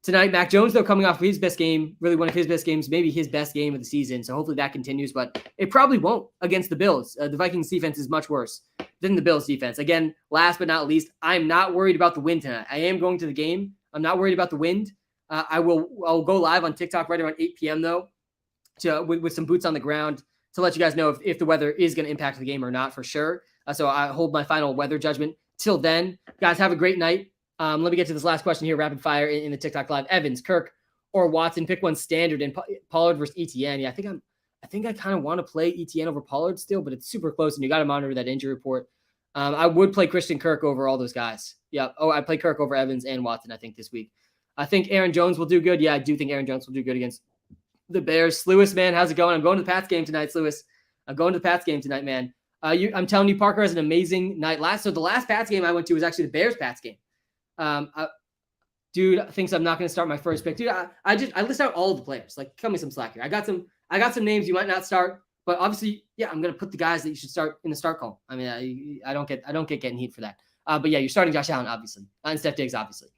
tonight. Mac Jones, though, coming off of his best game, really one of his best games, maybe his best game of the season. So hopefully that continues, but it probably won't against the Bills. The Vikings defense is much worse than the Bills defense. Again, last but not least, I'm not worried about the wind tonight. I am going to the game. I'm not worried about the wind. I'll go live on TikTok right around 8 p.m. though, with some boots on the ground to let you guys know if the weather is going to impact the game or not for sure. So I hold my final weather judgment till then. Guys, have a great night. Let me get to this last question here, rapid fire in the TikTok live. Evans, Kirk, or Watson? Pick one standard and Pollard versus ETN. Yeah, I think I kind of want to play ETN over Pollard still, but it's super close and you got to monitor that injury report. I would play Christian Kirk over all those guys. Yeah. Oh, I play Kirk over Evans and Watson, I think, this week. I think Aaron Jones will do good. Yeah, I do think Aaron Jones will do good against the Bears. Lewis, man, how's it going? I'm going to the Pats game tonight, Lewis. I'm going to the Pats game tonight, man. I'm telling you, Parker has an amazing night. So the last Pats game I went to was actually the Bears-Pats game. Dude thinks I'm not going to start my first pick. Dude, I list out all of the players. Like, cut me some slack here. I got some names you might not start, but obviously, yeah, I'm going to put the guys that you should start in the start call. I mean, I don't get getting heat for that. But yeah, you're starting Josh Allen, obviously, and Steph Diggs, obviously.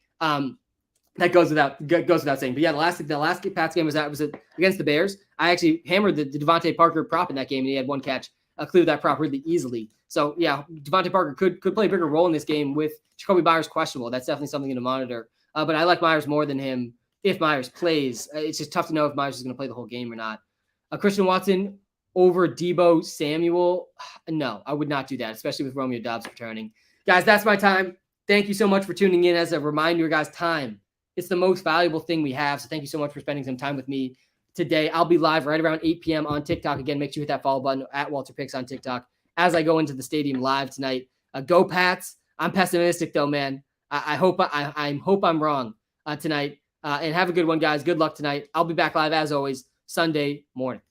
That goes without saying. But yeah, the last Pats game was against the Bears. I actually hammered the Devontae Parker prop in that game, and he had one catch. Cleared that prop really easily. So yeah, Devontae Parker could play a bigger role in this game with Jacoby Myers questionable. That's definitely something to monitor. But I like Myers more than him if Myers plays. It's just tough to know if Myers is going to play the whole game or not. Christian Watson over Deebo Samuel. No, I would not do that, especially with Romeo Doubs returning. Guys, that's my time. Thank you so much for tuning in. As a reminder, guys, time, it's the most valuable thing we have. So thank you so much for spending some time with me today. I'll be live right around 8 p.m. on TikTok. Again, make sure you hit that follow button at WalterPicks on TikTok as I go into the stadium live tonight. Go Pats. I'm pessimistic though, man. I hope I'm wrong tonight. And have a good one, guys. Good luck tonight. I'll be back live as always Sunday morning.